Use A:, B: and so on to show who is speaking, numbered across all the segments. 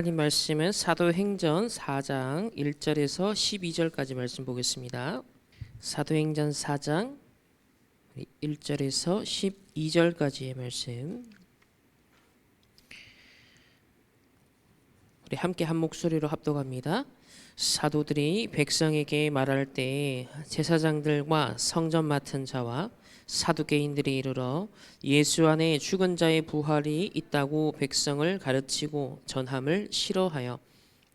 A: 하나님 말씀은 사도행전 4장 1절에서 12절까지 말씀 보겠습니다. 사도행전 4장 1절에서 12절까지의 말씀 우리 함께 한 목소리로 합독합니다. 사도들이 백성에게 말할 때 제사장들과 성전 맡은 자와 사두개인들이 이르러 예수 안에 죽은 자의 부활이 있다고 백성을 가르치고 전함을 싫어하여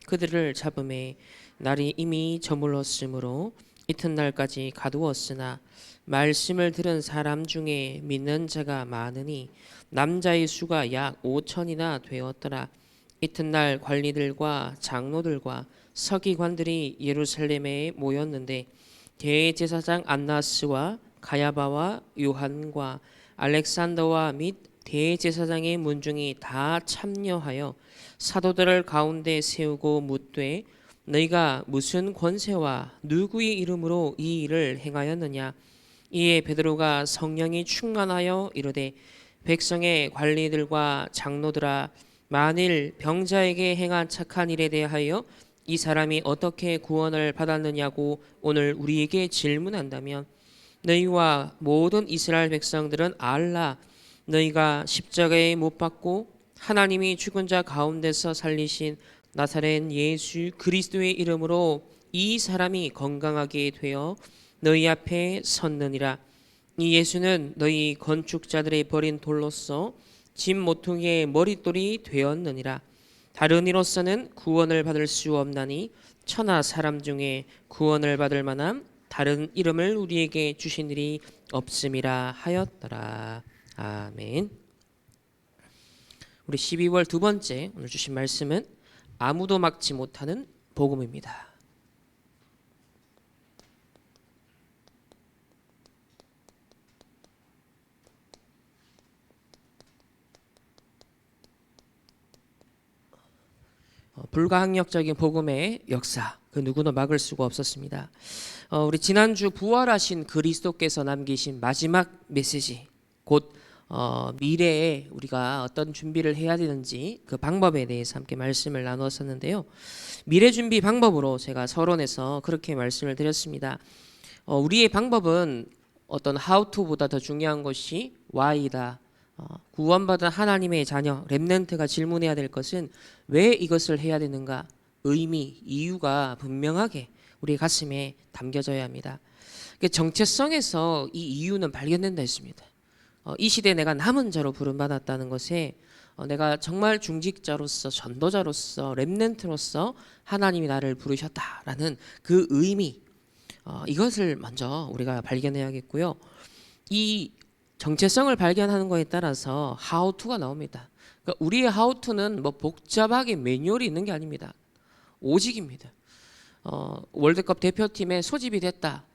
A: 그들을 잡음에 날이 이미 저물었으므로 이튿날까지 가두었으나 말씀을 들은 사람 중에 믿는 자가 많으니 남자의 수가 약 5천이나 되었더라. 이튿날 관리들과 장로들과 서기관들이 예루살렘에 모였는데 대제사장 안나스와 가야바와 요한과 알렉산더와 및 대제사장의 문중이 다 참여하여 사도들을 가운데 세우고 묻되 너희가 무슨 권세와 누구의 이름으로 이 일을 행하였느냐. 이에 베드로가 성령이 충만하여 이르되 백성의 관리들과 장로들아, 만일 병자에게 행한 착한 일에 대하여 이 사람이 어떻게 구원을 받았느냐고 오늘 우리에게 질문한다면 너희와 모든 이스라엘 백성들은 알라. 너희가 십자가에 못 박고 하나님이 죽은 자 가운데서 살리신 나사렛 예수 그리스도의 이름으로 이 사람이 건강하게 되어 너희 앞에 섰느니라. 이 예수는 너희 건축자들의 버린 돌로서 집 모퉁이의 머릿돌이 되었느니라. 다른 이로서는 구원을 받을 수 없나니 천하 사람 중에 구원을 받을 만한 다른 이름을 우리에게 주신 일이 없음이라 하였더라. 아멘. 우리 12월 두 번째 오늘 주신 말씀은 아무도 막지 못하는 복음입니다. 불가항력적인 복음의 역사, 그 누구도 막을 수가 없었습니다. 우리 지난주 부활하신 그리스도께서 남기신 마지막 메시지, 곧 미래에 우리가 어떤 준비를 해야 되는지 그 방법에 대해서 함께 말씀을 나눴었는데요. 미래 준비 방법으로 제가 서론에서 그렇게 말씀을 드렸습니다. 우리의 방법은 어떤 how to보다 더 중요한 것이 why이다. 구원받은 하나님의 자녀 렘넌트가 질문해야 될 것은 왜 이것을 해야 되는가, 의미, 이유가 분명하게 우리 가슴에 담겨져야 합니다. 정체성에서 이 이유는 발견된다 했습니다. 이 시대에 내가 남은 자로 부름받았다는 것에 내가 정말 중직자로서 전도자로서 렘넌트로서 하나님이 나를 부르셨다라는 그 의미, 이것을 먼저 우리가 발견해야겠고요. 이 정체성을 발견하는 것에 따라서 how to가 나옵니다. 그러니까 우리의 how to는 뭐 복잡하게 매뉴얼이 있는 게 아닙니다. 오직입니다. 월드컵 대표팀에 소집이 됐다,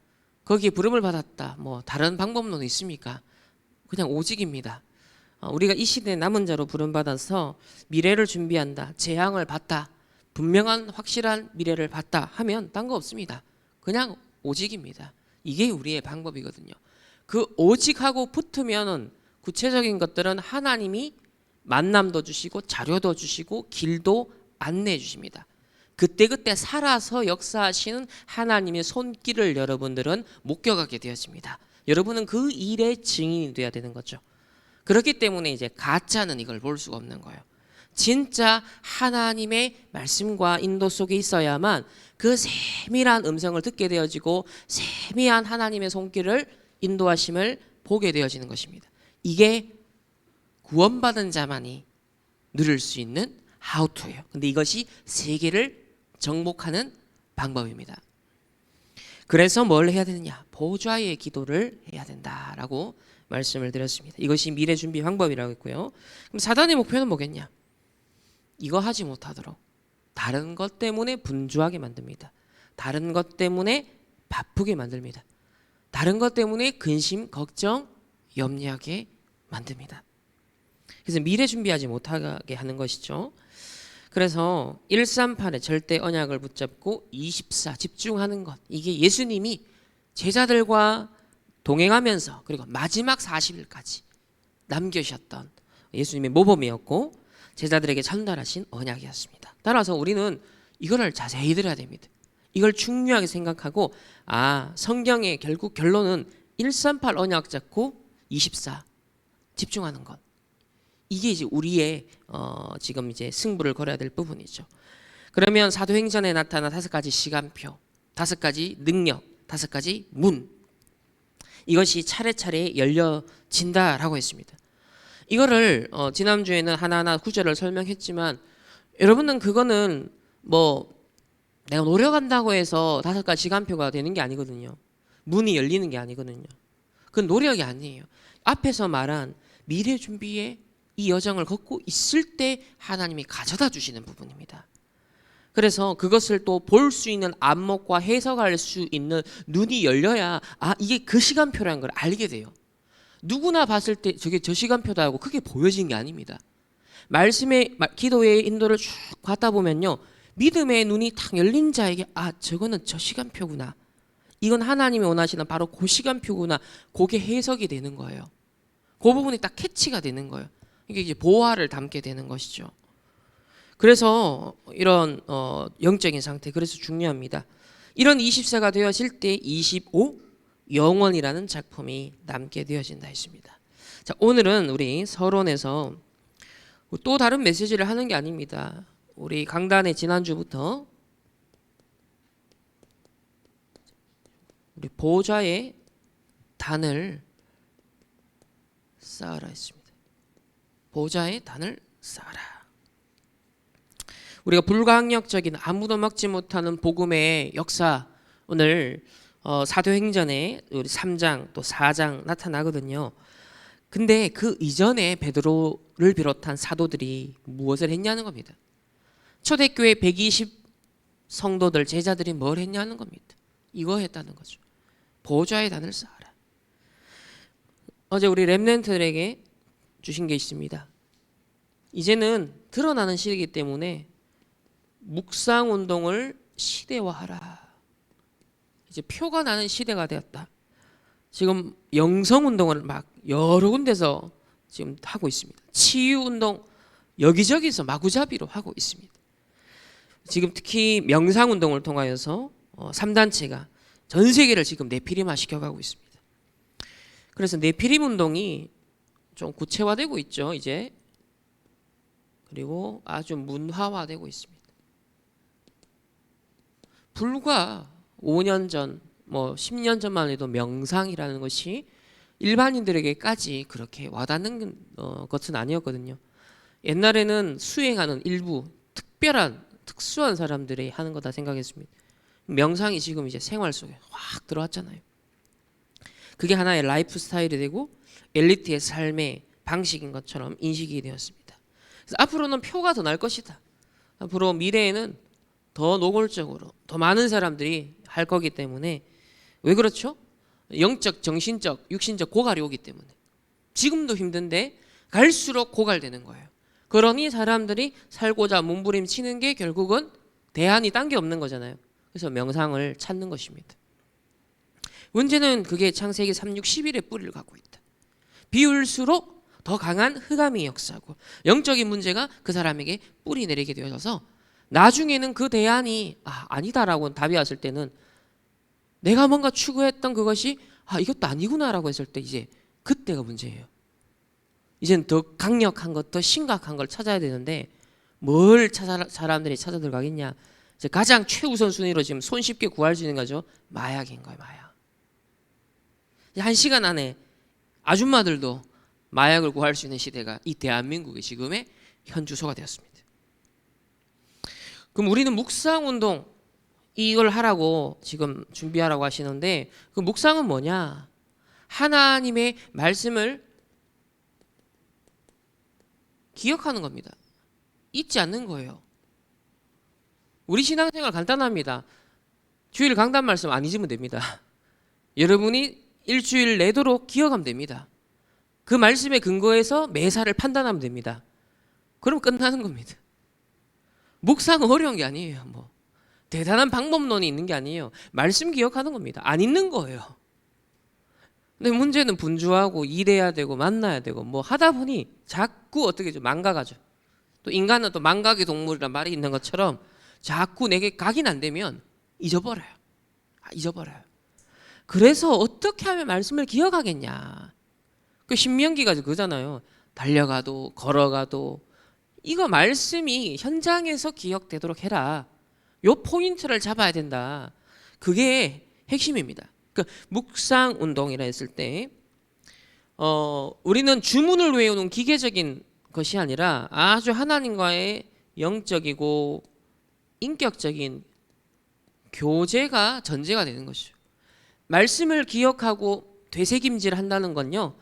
A: 거기에 부름을 받았다, 뭐 다른 방법론은 있습니까? 그냥 오직입니다. 우리가 이 시대에 남은 자로 부름받아서 미래를 준비한다, 재앙을 봤다, 분명한 확실한 미래를 봤다 하면 딴 거 없습니다. 그냥 오직입니다. 이게 우리의 방법이거든요. 그 오직하고 붙으면 구체적인 것들은 하나님이 만남도 주시고 자료도 주시고 길도 안내해 주십니다. 그때그때 살아서 역사하시는 하나님의 손길을 여러분들은 목격하게 되어집니다. 여러분은 그 일의 증인이 되어야 되는 거죠. 그렇기 때문에 이제 가짜는 이걸 볼 수가 없는 거예요. 진짜 하나님의 말씀과 인도 속에 있어야만 그 세밀한 음성을 듣게 되어지고 세밀한 하나님의 손길을 인도하심을 보게 되어지는 것입니다. 이게 구원받은 자만이 누릴 수 있는 how to예요. 근데 이것이 세계를 정복하는 방법입니다. 그래서 뭘 해야 되느냐? 보좌의 기도를 해야 된다라고 말씀을 드렸습니다. 이것이 미래 준비 방법이라고 했고요. 그럼 사단의 목표는 뭐겠냐? 이거 하지 못하도록 다른 것 때문에 분주하게 만듭니다. 다른 것 때문에 바쁘게 만듭니다. 다른 것 때문에 근심, 걱정, 염려하게 만듭니다. 그래서 미래 준비하지 못하게 하는 것이죠. 그래서 138의 절대 언약을 붙잡고 24 집중하는 것, 이게 예수님이 제자들과 동행하면서 그리고 마지막 40일까지 남겨주셨던 예수님의 모범이었고 제자들에게 전달하신 언약이었습니다. 따라서 우리는 이거를 자세히 들어야 됩니다. 이걸 중요하게 생각하고 성경의 결국 결론은 138 언약 잡고 24 집중하는 것. 이게 이제 우리의 지금 이제 승부를 걸어야 될 부분이죠. 그러면 사도행전에 나타난 5가지 시간표, 5가지 능력, 5가지 문, 이것이 차례차례 열려진다라고 했습니다. 이거를 지난주에는 하나하나 구절을 설명했지만 여러분은 그거는 뭐 내가 노력한다고 해서 5가지 시간표가 되는 게 아니거든요. 문이 열리는 게 아니거든요. 그건 노력이 아니에요. 앞에서 말한 미래 준비에 이 여정을 걷고 있을 때 하나님이 가져다 주시는 부분입니다. 그래서 그것을 또 볼 수 있는 안목과 해석할 수 있는 눈이 열려야 이게 그 시간표라는 걸 알게 돼요. 누구나 봤을 때 저게 저 시간표다 하고 그게 보여진 게 아닙니다. 말씀의 기도의 인도를 쭉 받다 보면요, 믿음의 눈이 탁 열린 자에게 저거는 저 시간표구나, 이건 하나님이 원하시는 바로 그 시간표구나, 그게 해석이 되는 거예요. 그 부분이 딱 캐치가 되는 거예요. 이게 이제 보화를 담게 되는 것이죠. 그래서 이런 영적인 상태, 그래서 중요합니다. 이런 24가 되어질 때 25 영원이라는 작품이 남게 되어진다 했습니다. 자, 오늘은 우리 서론에서 또 다른 메시지를 하는 게 아닙니다. 우리 강단의 지난주부터 우리 보좌의 단을 쌓아라 했습니다. 보좌의 단을 쌓아라. 우리가 불가항력적인 아무도 막지 못하는 복음의 역사, 오늘 사도행전에 우리 3장 또 4장 나타나거든요. 근데 그 이전에 베드로를 비롯한 사도들이 무엇을 했냐는 겁니다. 초대교회 120 성도들, 제자들이 뭘 했냐는 겁니다. 이거 했다는 거죠. 보좌의 단을 쌓아라. 어제 우리 렘넌트들에게 주신 게 있습니다. 이제는 드러나는 시대이기 때문에 묵상 운동을 시대화하라. 이제 표가 나는 시대가 되었다. 지금 영성 운동을 막 여러 군데서 지금 하고 있습니다. 치유 운동 여기저기서 마구잡이로 하고 있습니다. 지금 특히 명상 운동을 통하여서 3단체가 전 세계를 지금 네피림화 시켜가고 있습니다. 그래서 네피림 운동이 좀 구체화되고 있죠, 이제. 그리고 아주 문화화되고 있습니다. 불과 5년 전, 10년 전만 해도 명상이라는 것이 일반인들에게까지 그렇게 와닿는 것은 아니었거든요. 옛날에는 수행하는 일부 특수한 사람들이 하는 거다 생각했습니다. 명상이 지금 이제 생활 속에 확 들어왔잖아요. 그게 하나의 라이프 스타일이 되고 엘리트의 삶의 방식인 것처럼 인식이 되었습니다. 그래서 앞으로는 표가 더 날 것이다. 앞으로 미래에는 더 노골적으로 더 많은 사람들이 할 거기 때문에, 왜 그렇죠? 영적, 정신적, 육신적 고갈이 오기 때문에. 지금도 힘든데 갈수록 고갈되는 거예요. 그러니 사람들이 살고자 몸부림치는 게 결국은 대안이 딴 게 없는 거잖아요. 그래서 명상을 찾는 것입니다. 문제는 그게 창세기 3, 6, 11의 뿌리를 갖고 있다. 비울수록 더 강한 흑암의 역사고 영적인 문제가 그 사람에게 뿌리 내리게 되어져서 나중에는 그 대안이 아니다라고 답이 왔을 때는 내가 뭔가 추구했던 그것이 이것도 아니구나라고 했을 때 이제 그때가 문제예요. 이제는 더 강력한 것, 더 심각한 걸 찾아야 되는데 뭘 사람들이 찾아 들어가겠냐. 이제 가장 최우선 순위로 지금 손쉽게 구할 수 있는 거죠. 마약인 거예요, 마약. 1시간 안에 아줌마들도 마약을 구할 수 있는 시대가 이 대한민국의 지금의 현 주소가 되었습니다. 그럼 우리는 묵상 운동 이걸 하라고 지금 준비하라고 하시는데, 그 묵상은 뭐냐? 하나님의 말씀을 기억하는 겁니다. 잊지 않는 거예요. 우리 신앙생활 간단합니다. 주일 강단 말씀 안 잊으면 됩니다. 여러분이 일주일 내도록 기억하면 됩니다. 그 말씀에 근거해서 매사를 판단하면 됩니다. 그럼 끝나는 겁니다. 묵상은 어려운 게 아니에요. 대단한 방법론이 있는 게 아니에요. 말씀 기억하는 겁니다. 안 있는 거예요. 근데 문제는 분주하고 일해야 되고 만나야 되고 하다 보니 자꾸 어떻게 좀 망가가죠. 또 인간은 또 망각의 동물이란 말이 있는 것처럼 자꾸 내게 각인 안 되면 잊어버려요. 잊어버려요. 그래서 어떻게 하면 말씀을 기억하겠냐. 그 신명기가 그거잖아요. 달려가도 걸어가도 이거 말씀이 현장에서 기억되도록 해라. 요 포인트를 잡아야 된다. 그게 핵심입니다. 그 묵상 운동이라 했을 때 우리는 주문을 외우는 기계적인 것이 아니라 아주 하나님과의 영적이고 인격적인 교제가 전제가 되는 것이죠. 말씀을 기억하고 되새김질 한다는 건요,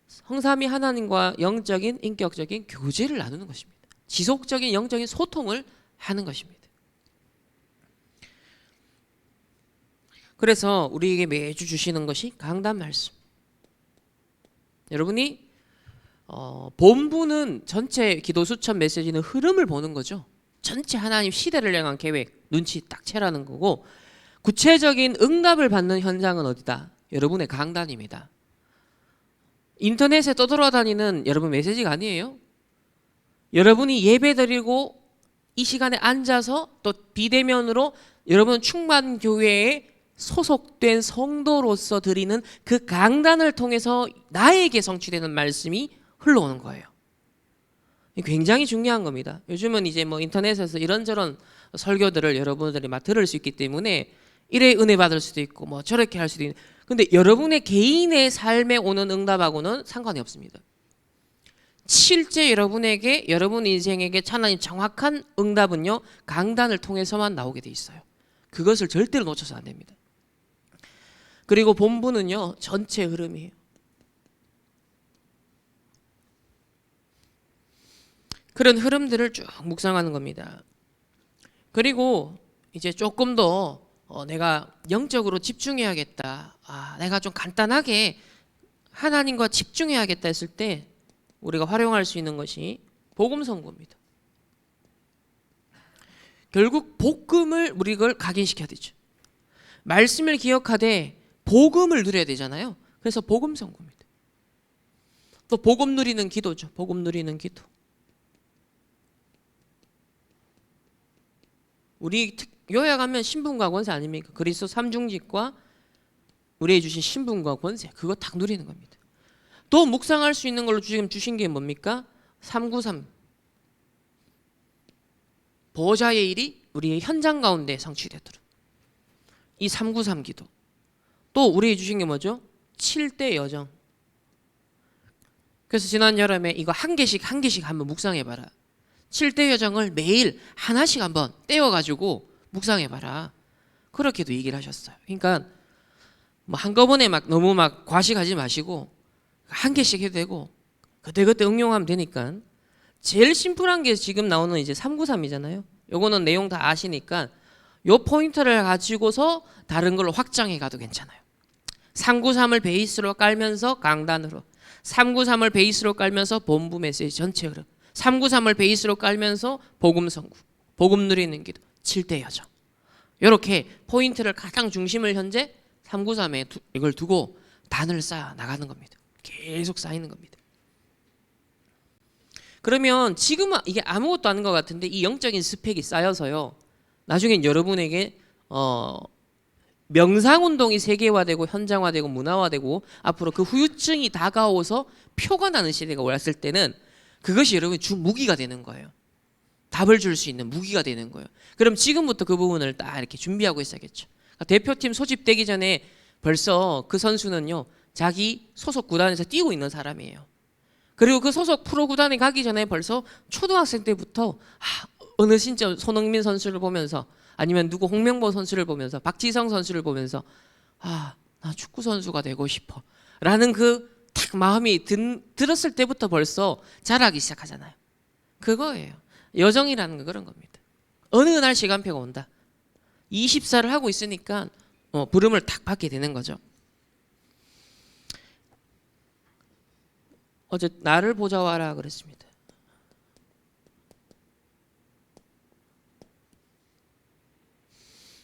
A: 성삼위 하나님과 영적인 인격적인 교제를 나누는 것입니다. 지속적인 영적인 소통을 하는 것입니다. 그래서 우리에게 매주 주시는 것이 강단 말씀. 여러분이 본부는 전체 기도 수천 메시지는 흐름을 보는 거죠. 전체 하나님 시대를 향한 계획, 눈치 딱 채라는 거고, 구체적인 응답을 받는 현장은 어디다? 여러분의 강단입니다. 인터넷에 떠돌아다니는 여러분 메시지가 아니에요. 여러분이 예배드리고 이 시간에 앉아서 또 비대면으로 여러분 충만교회에 소속된 성도로서 드리는 그 강단을 통해서 나에게 성취되는 말씀이 흘러오는 거예요. 굉장히 중요한 겁니다. 요즘은 이제 뭐 인터넷에서 이런저런 설교들을 여러분들이 막 들을 수 있기 때문에 이래 은혜 받을 수도 있고 뭐 저렇게 할 수도 있는. 근데 여러분의 개인의 삶에 오는 응답하고는 상관이 없습니다. 실제 여러분에게 여러분 인생에게 하나님 정확한 응답은요, 강단을 통해서만 나오게 돼 있어요. 그것을 절대로 놓쳐서 안 됩니다. 그리고 본부는요, 전체 흐름이에요. 그런 흐름들을 쭉 묵상하는 겁니다. 그리고 이제 조금 더 내가 영적으로 집중해야겠다. 내가 좀 간단하게 하나님과 집중해야겠다 했을 때 우리가 활용할 수 있는 것이 복음 선고입니다. 결국 복음을 우리가 각인시켜야 되죠. 말씀을 기억하되 복음을 누려야 되잖아요. 그래서 복음 선고입니다. 또 복음 누리는 기도죠. 복음 누리는 기도. 우리 요약하면 신분과 권세 아닙니까? 그리스도 삼중직과 우리에게 주신 신분과 권세, 그거 딱 누리는 겁니다. 또 묵상할 수 있는 걸로 지금 주신 게 뭡니까? 393 보호자의 일이 우리의 현장 가운데 성취되도록 이 393 기도. 또 우리에게 주신 게 뭐죠? 7대 여정. 그래서 지난 여름에 이거 한 개씩 한번 묵상해봐라. 7대 여정을 매일 하나씩 한번 떼어가지고 묵상해봐라. 그렇게도 얘기를 하셨어요. 그러니까 뭐 한꺼번에 막 너무 막 과식하지 마시고 한 개씩 해도 되고 그때그때 응용하면 되니까. 제일 심플한 게 지금 나오는 이제 393이잖아요. 요거는 내용 다 아시니까 요 포인트를 가지고서 다른 걸로 확장해 가도 괜찮아요. 393을 베이스로 깔면서 강단으로, 393을 베이스로 깔면서 본부 메시지 전체 흐름, 393을 베이스로 깔면서 복음 선구, 복음 누리는 기도, 7대 여정. 이렇게 포인트를 가장 중심을 현재 393에 이걸 두고 단을 쌓아 나가는 겁니다. 계속 쌓이는 겁니다. 그러면 지금은 이게 아무것도 아닌 것 같은데 이 영적인 스펙이 쌓여서요, 나중엔 여러분에게 명상운동이 세계화되고 현장화되고 문화화되고 앞으로 그 후유증이 다가오서 표가 나는 시대가 왔을 때는 그것이 여러분의 주 무기가 되는 거예요. 답을 줄 수 있는 무기가 되는 거예요. 그럼 지금부터 그 부분을 딱 이렇게 준비하고 있어야겠죠. 그러니까 대표팀 소집되기 전에 벌써 그 선수는요, 자기 소속 구단에서 뛰고 있는 사람이에요. 그리고 그 소속 프로 구단에 가기 전에 벌써 초등학생 때부터 어느 진짜 손흥민 선수를 보면서 아니면 누구 홍명보 선수를 보면서 박지성 선수를 보면서 나 축구 선수가 되고 싶어 라는 그 딱 마음이 들었을 때부터 벌써 자라기 시작하잖아요. 그거예요. 여정이라는 건 그런 겁니다. 어느 날 시간표가 온다. 24를 하고 있으니까 부름을 딱 받게 되는 거죠. 어제 나를 보자와라 그랬습니다.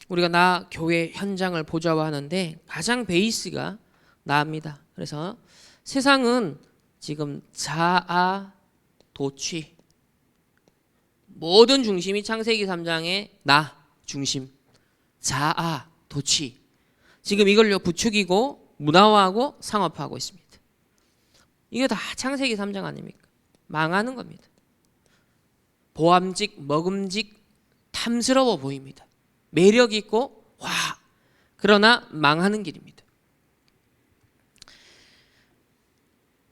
A: 우리가 나 교회 현장을 보좌하는데 가장 베이스가 나입니다. 그래서 세상은 지금 자아 도취, 모든 중심이 창세기 3장의 나 중심, 자아, 도취. 지금 이걸요 부추기고 문화화하고 상업화하고 있습니다. 이게 다 창세기 3장 아닙니까? 망하는 겁니다. 보암직, 먹음직, 탐스러워 보입니다. 매력 있고 와, 그러나 망하는 길입니다.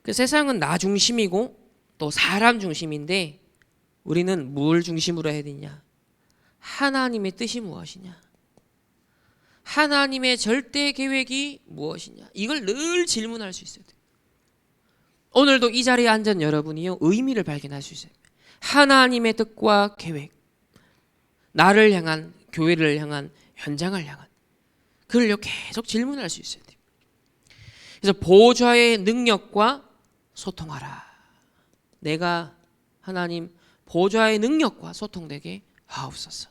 A: 그 세상은 나 중심이고 또 사람 중심인데 우리는 뭘 중심으로 해야 되냐? 하나님의 뜻이 무엇이냐? 하나님의 절대 계획이 무엇이냐? 이걸 늘 질문할 수 있어야 돼요. 오늘도 이 자리에 앉은 여러분이요 의미를 발견할 수 있어요. 하나님의 뜻과 계획, 나를 향한, 교회를 향한, 현장을 향한, 그걸요 계속 질문할 수 있어야 돼요. 그래서 보좌의 능력과 소통하라. 내가 하나님 보좌의 능력과 소통되게 하옵소서.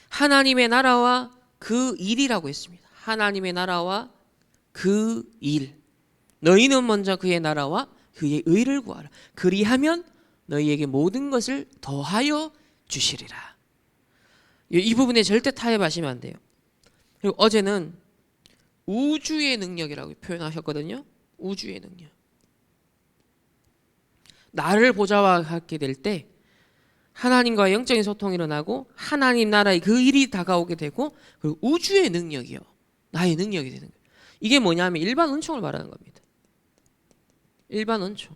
A: 하나님의 나라와 그 일이라고 했습니다. 하나님의 나라와 그 일. 너희는 먼저 그의 나라와 그의 의를 구하라. 그리하면 너희에게 모든 것을 더하여 주시리라. 이 부분에 절대 타협하시면 안 돼요. 그리고 어제는 우주의 능력이라고 표현하셨거든요. 우주의 능력. 나를 보좌화하게 될 때 하나님과의 영적인 소통이 일어나고 하나님 나라의 그 일이 다가오게 되고 그리고 우주의 능력이요. 나의 능력이 되는 거예요. 이게 뭐냐면 일반 은총을 말하는 겁니다. 일반 은총.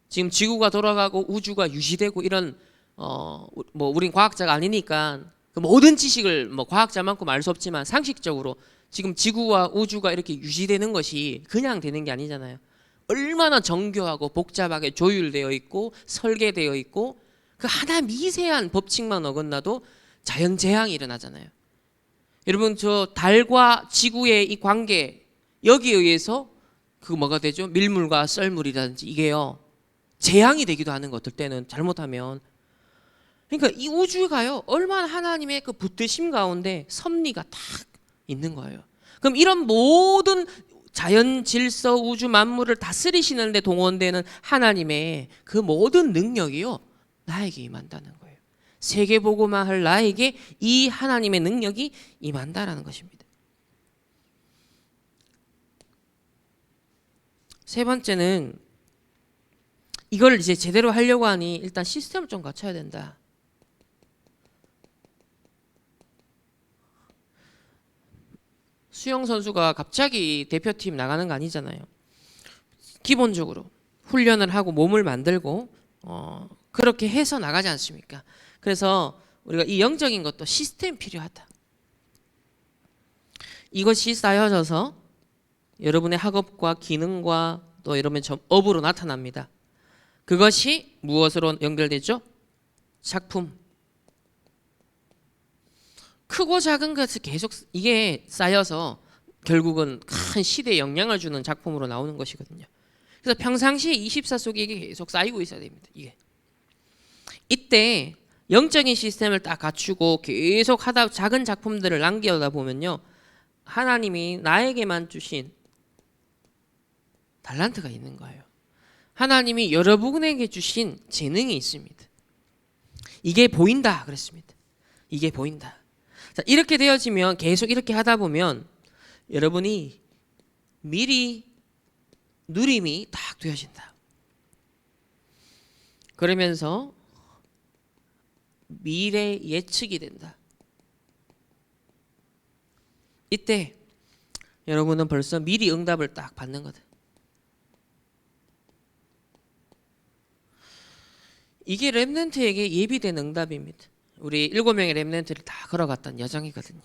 A: 지금 지구가 돌아가고 우주가 유지되고 이런 뭐 우린 과학자가 아니니까 그 모든 지식을 뭐 과학자만큼 알 수 없지만 상식적으로 지금 지구와 우주가 이렇게 유지되는 것이 그냥 되는 게 아니잖아요. 얼마나 정교하고 복잡하게 조율되어 있고 설계되어 있고 그 하나 미세한 법칙만 어긋나도 자연 재앙이 일어나잖아요. 여러분 저 달과 지구의 이 관계 여기에 의해서 그 뭐가 되죠? 밀물과 썰물이라든지 이게요 재앙이 되기도 하는 것 어떨 때는 잘못하면. 그러니까 이 우주가요 얼마나 하나님의 그 붙드심 가운데 섭리가 딱 있는 거예요. 그럼 이런 모든 자연 질서 우주 만물을 다스리시는데 동원되는 하나님의 그 모든 능력이요 나에게 임한다는 거예요. 세계보고만 할 나에게 이 하나님의 능력이 임한다라는 것입니다. 세 번째는 이걸 이제 제대로 하려고 하니 일단 시스템을 좀 갖춰야 된다. 수영 선수가 갑자기 대표팀 나가는 거 아니잖아요. 기본적으로 훈련을 하고 몸을 만들고 그렇게 해서 나가지 않습니까? 그래서 우리가 이 영적인 것도 시스템 필요하다. 이것이 쌓여져서 여러분의 학업과 기능과 또 여러분의 업으로 나타납니다. 그것이 무엇으로 연결되죠? 작품. 크고 작은 것이 계속 이게 쌓여서 결국은 큰 시대에 영향을 주는 작품으로 나오는 것이거든요. 그래서 평상시에 24 속에 이게 계속 쌓이고 있어야 됩니다. 이게. 이때 영적인 시스템을 딱 갖추고 계속 하다 작은 작품들을 남겨다 보면요. 하나님이 나에게만 주신 달란트가 있는 거예요. 하나님이 여러분에게 주신 재능이 있습니다. 이게 보인다 그랬습니다. 이게 보인다. 자, 이렇게 되어지면 계속 이렇게 하다 보면 여러분이 미리 누림이 딱 되어진다. 그러면서 미래 예측이 된다. 이때 여러분은 벌써 미리 응답을 딱 받는 거다. 이게 렘넌트에게 예비된 응답입니다. 우리 7명의 렘넌트를 다 걸어갔던 여정이거든요.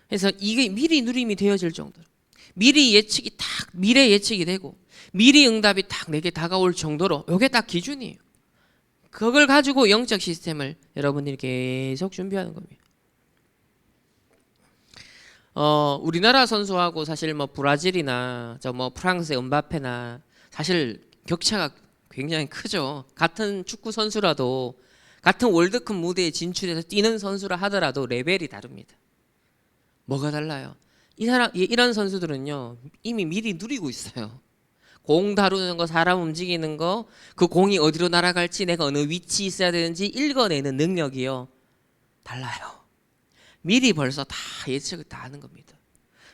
A: 그래서 이게 미리 누림이 되어질 정도로 미리 예측이 딱 미래 예측이 되고 미리 응답이 딱 내게 다가올 정도로 이게 딱 기준이에요. 그걸 가지고 영적 시스템을 여러분들이 계속 준비하는 겁니다. 우리나라 선수하고 사실 뭐 브라질이나 저 뭐 프랑스의 은바페나 사실 격차가 굉장히 크죠. 같은 축구 선수라도 같은 월드컵 무대에 진출해서 뛰는 선수라 하더라도 레벨이 다릅니다. 뭐가 달라요? 이런 선수들은요 이미 미리 누리고 있어요. 공 다루는 거, 사람 움직이는 거, 그 공이 어디로 날아갈지, 내가 어느 위치에 있어야 되는지 읽어내는 능력이요, 달라요. 미리 벌써 다 예측을 다 하는 겁니다.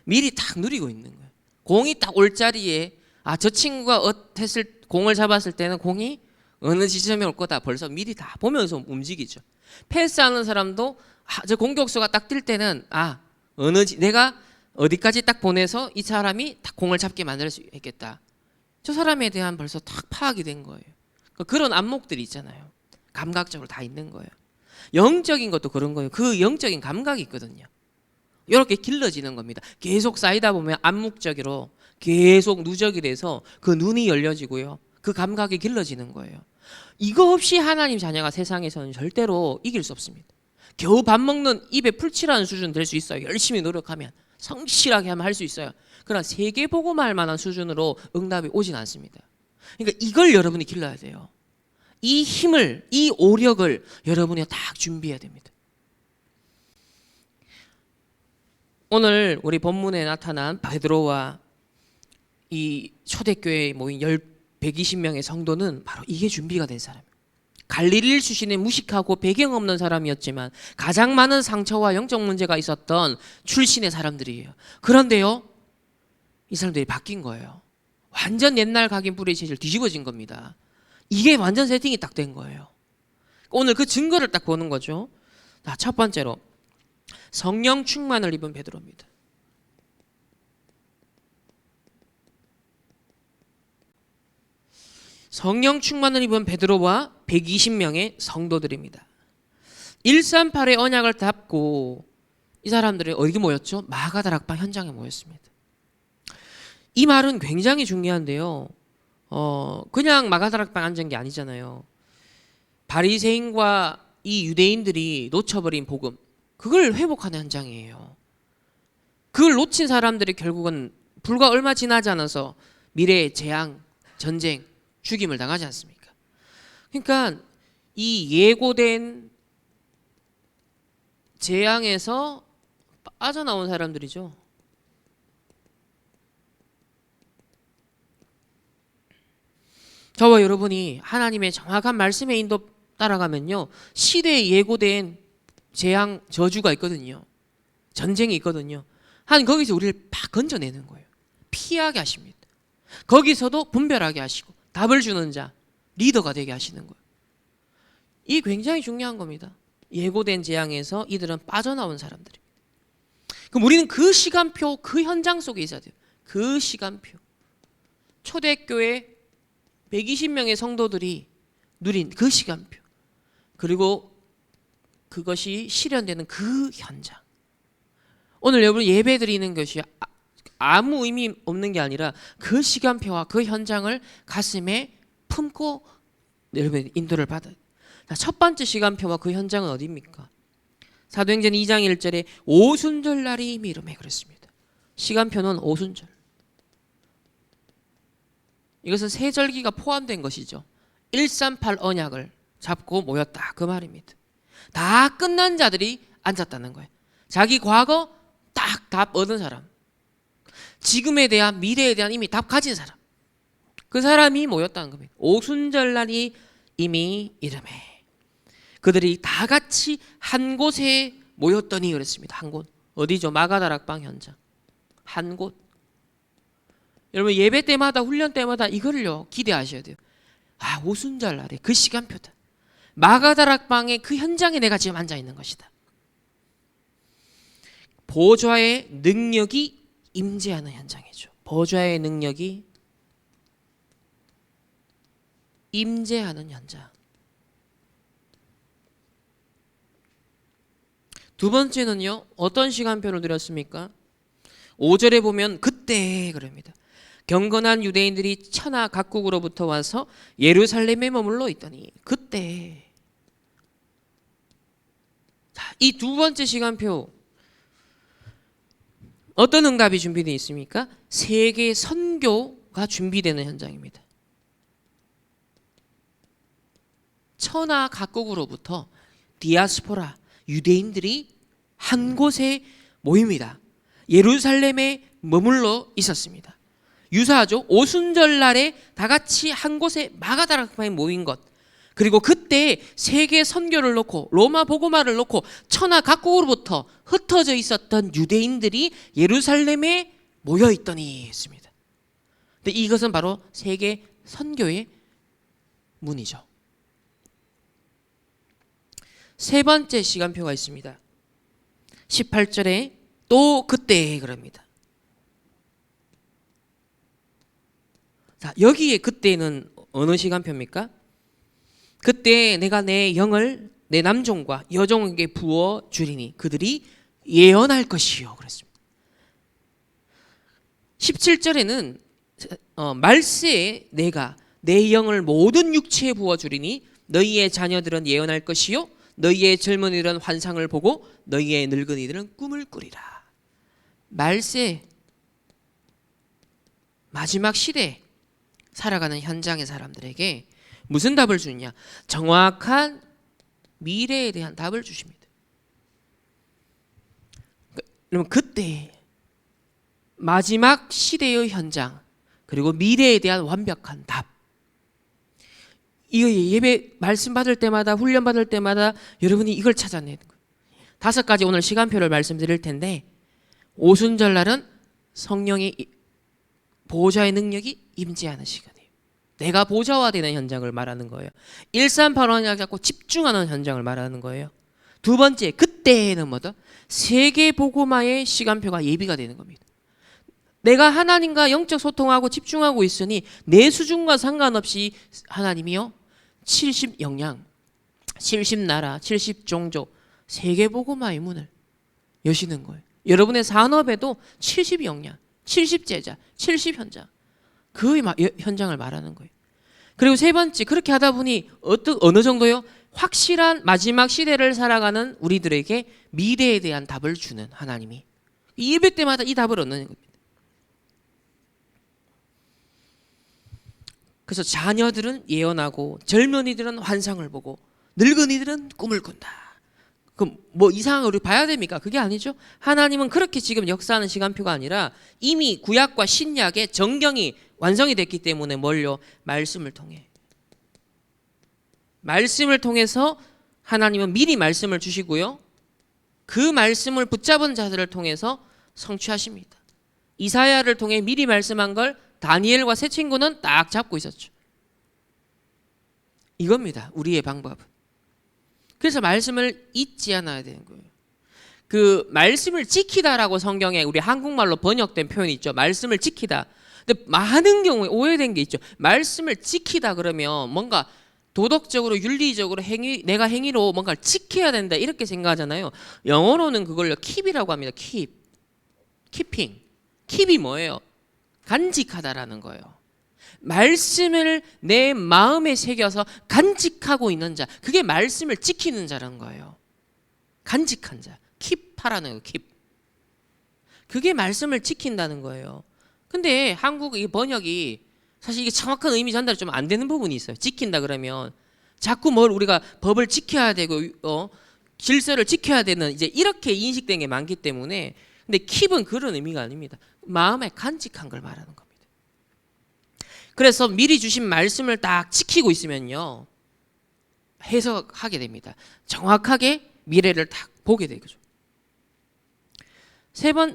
A: 미리 딱 누리고 있는 거예요. 공이 딱 올 자리에, 저 친구가 공을 잡았을 때는 공이 어느 지점에 올 거다, 벌써 미리 다 보면서 움직이죠. 패스하는 사람도 저 공격수가 딱 뛸 때는 내가 어디까지 딱 보내서 이 사람이 딱 공을 잡게 만들 수 있겠다, 저 사람에 대한 벌써 딱 파악이 된 거예요. 그런 안목들이 있잖아요. 감각적으로 다 있는 거예요. 영적인 것도 그런 거예요. 그 영적인 감각이 있거든요. 이렇게 길러지는 겁니다. 계속 쌓이다 보면 암묵적으로 계속 누적이 돼서 그 눈이 열려지고요, 그 감각이 길러지는 거예요. 이거 없이 하나님 자녀가 세상에서는 절대로 이길 수 없습니다. 겨우 밥 먹는 입에 풀칠하는 수준 될 수 있어요. 열심히 노력하면, 성실하게 하면 할 수 있어요. 그러나 세계복음할 만한 수준으로 응답이 오진 않습니다. 그러니까 이걸 여러분이 길러야 돼요. 이 힘을, 이 오력을 여러분이 딱 준비해야 됩니다. 오늘 우리 본문에 나타난 베드로와 이 초대교회에 모인 120명의 성도는 바로 이게 준비가 된 사람이에요. 갈릴리 출신의 무식하고 배경 없는 사람이었지만 가장 많은 상처와 영적 문제가 있었던 출신의 사람들이에요. 그런데요, 이 사람들이 바뀐 거예요. 완전 옛날 각인 뿌리 체질 뒤집어진 겁니다. 이게 완전 세팅이 딱 된 거예요. 오늘 그 증거를 딱 보는 거죠. 첫 번째로 성령 충만을 입은 베드로입니다. 성령 충만을 입은 베드로와 120명의 성도들입니다. 138의 언약을 닫고 이 사람들이 어디 모였죠? 마가다락방 현장에 모였습니다. 이 말은 굉장히 중요한데요, 그냥 마가다락방 앉은 게 아니잖아요. 바리새인과 이 유대인들이 놓쳐버린 복음, 그걸 회복하는 현장이에요. 그걸 놓친 사람들이 결국은 불과 얼마 지나지 않아서 미래의 재앙, 전쟁, 죽임을 당하지 않습니까? 그러니까 이 예고된 재앙에서 빠져나온 사람들이죠. 저와 여러분이 하나님의 정확한 말씀의 인도 따라가면요, 시대에 예고된 재앙, 저주가 있거든요. 전쟁이 있거든요. 하나님 거기서 우리를 팍 건져내는 거예요. 피하게 하십니다. 거기서도 분별하게 하시고 답을 주는 자, 리더가 되게 하시는 거예요. 이 굉장히 중요한 겁니다. 예고된 재앙에서 이들은 빠져나온 사람들입니다. 그럼 우리는 그 시간표, 그 현장 속에 있어야 돼요. 그 시간표. 초대교회 120명의 성도들이 누린 그 시간표, 그리고 그것이 실현되는 그 현장. 오늘 여러분 예배 드리는 것이 아무 의미 없는 게 아니라 그 시간표와 그 현장을 가슴에 품고 여러분 인도를 받아요. 첫 번째 시간표와 그 현장은 어디입니까? 사도행전 2장 1절에 오순절 날이 이미 이름에 그랬습니다. 시간표는 오순절. 이것은 세 절기가 포함된 것이죠. 138 언약을 잡고 모였다, 그 말입니다. 다 끝난 자들이 앉았다는 거예요. 자기 과거 딱 답 얻은 사람, 지금에 대한, 미래에 대한 이미 답 가진 사람, 그 사람이 모였다는 겁니다. 오순절날이 이미 이름에 그들이 다 같이 한 곳에 모였더니 그랬습니다. 한 곳. 어디죠? 마가다락방 현장. 한 곳. 여러분 예배 때마다, 훈련 때마다 이거를요 기대하셔야 돼요. 오순절날에 그 시간표다. 마가다락방의 그 현장에 내가 지금 앉아 있는 것이다. 보좌의 능력이 임재하는 현장이죠. 보좌의 능력이 임재하는 현장. 두 번째는요, 어떤 시간표를 드렸습니까? 5절에 보면 그때 그럽니다. 경건한 유대인들이 천하 각국으로부터 와서 예루살렘에 머물러 있더니 그때. 이 두 번째 시간표, 어떤 응답이 준비되어 있습니까? 세계 선교가 준비되는 현장입니다. 천하 각국으로부터 디아스포라, 유대인들이 한 곳에 모입니다. 예루살렘에 머물러 있었습니다. 유사하죠. 오순절날에 다 같이 한 곳에 마가다락방에 모인 것. 그리고 그때 세계 선교를 놓고 로마 복음화를 놓고 천하 각국으로부터 흩어져 있었던 유대인들이 예루살렘에 모여 있더니 했습니다. 근데 이것은 바로 세계 선교의 문이죠. 세 번째 시간표가 있습니다. 18절에 또 그때 그럽니다. 자, 여기에 그때는 어느 시간표입니까? 그때 내가 내 영을 내 남종과 여종에게 부어 주리니 그들이 예언할 것이요 그랬습니다. 17절에는 말세에 내가 내 영을 모든 육체에 부어 주리니 너희의 자녀들은 예언할 것이요 너희의 젊은이들은 환상을 보고 너희의 늙은이들은 꿈을 꾸리라. 말세 마지막 시대 살아가는 현장의 사람들에게 무슨 답을 주느냐? 정확한 미래에 대한 답을 주십니다. 그러면 그때 마지막 시대의 현장 그리고 미래에 대한 완벽한 답. 이거 예배 말씀 받을 때마다 훈련 받을 때마다 여러분이 이걸 찾아내는 거예요. 5가지 오늘 시간표를 말씀드릴 텐데 오순절날은 성령의 보호자의 능력이 임재하는 시간이에요. 내가 보좌화되는 현장을 말하는 거예요. 1385년 잡고 집중하는 현장을 말하는 거예요. 두 번째, 그때는 뭐다? 세계 복음화의 시간표가 예비가 되는 겁니다. 내가 하나님과 영적 소통하고 집중하고 있으니 내 수준과 상관없이 하나님이요 70영향, 70나라, 70종족 세계 복음화의 문을 여시는 거예요. 여러분의 산업에도 70영향, 70제자, 70현장 그 현장을 말하는 거예요. 그리고 세 번째, 그렇게 하다 보니 어느 정도요? 확실한 마지막 시대를 살아가는 우리들에게 미래에 대한 답을 주는 하나님이 이 예배 때마다 이 답을 얻는 겁니다. 그래서 자녀들은 예언하고 젊은이들은 환상을 보고 늙은이들은 꿈을 꾼다. 그럼 뭐 이상한 걸 우리 봐야 됩니까? 그게 아니죠. 하나님은 그렇게 지금 역사하는 시간표가 아니라 이미 구약과 신약의 정경이 완성이 됐기 때문에 뭘요? 말씀을 통해서 하나님은 미리 말씀을 주시고요. 그 말씀을 붙잡은 자들을 통해서 성취하십니다. 이사야를 통해 미리 말씀한 걸 다니엘과 세 친구는 딱 잡고 있었죠. 이겁니다. 우리의 방법은. 그래서 말씀을 잊지 않아야 되는 거예요. 그 말씀을 지키다라고 성경에 우리 한국말로 번역된 표현이 있죠. 말씀을 지키다. 근데 많은 경우에 오해된 게 있죠. 말씀을 지키다 그러면 뭔가 도덕적으로 윤리적으로 내가 행위로 뭔가를 지켜야 된다 이렇게 생각하잖아요. 영어로는 그걸요 keep이라고 합니다. keeping. keep이 뭐예요? 간직하다라는 거예요. 말씀을 내 마음에 새겨서 간직하고 있는 자, 그게 말씀을 지키는 자라는 거예요. 간직한 자, keep하라는 거예요. keep. 그게 말씀을 지킨다는 거예요. 근데 한국 이 번역이 사실 이게 정확한 의미 전달이 좀 안 되는 부분이 있어요. 지킨다 그러면 자꾸 뭘 우리가 법을 지켜야 되고 질서를 지켜야 되는 이제 이렇게 인식된 게 많기 때문에 근데 keep은 그런 의미가 아닙니다. 마음에 간직한 걸 말하는 겁니다. 그래서 미리 주신 말씀을 딱 지키고 있으면요 해석하게 됩니다. 정확하게 미래를 딱 보게 되죠.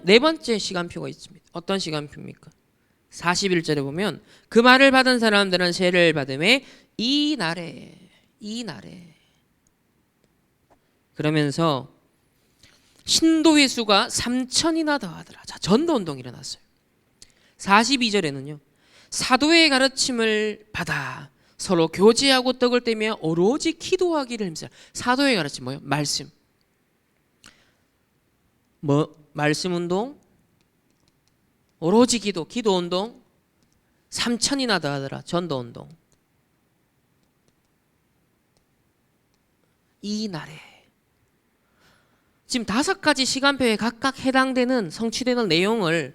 A: 네 번째 시간표가 있습니다. 어떤 시간표입니까? 41절에 보면 그 말을 받은 사람들은 세를 받음에 이 날에 그러면서 신도의 수가 3,000이나 더하더라. 자, 전도운동이 일어났어요. 42절에는요 사도의 가르침을 받아 서로 교제하고 떡을 떼며 오로지 기도하기를 힘쓰라. 사도의 가르침 뭐예요? 말씀. 말씀 운동, 오로지 기도 운동, 3,000이나 더하더라. 전도 운동. 이 날에 지금 5가지 시간표에 각각 해당되는 성취되는 내용을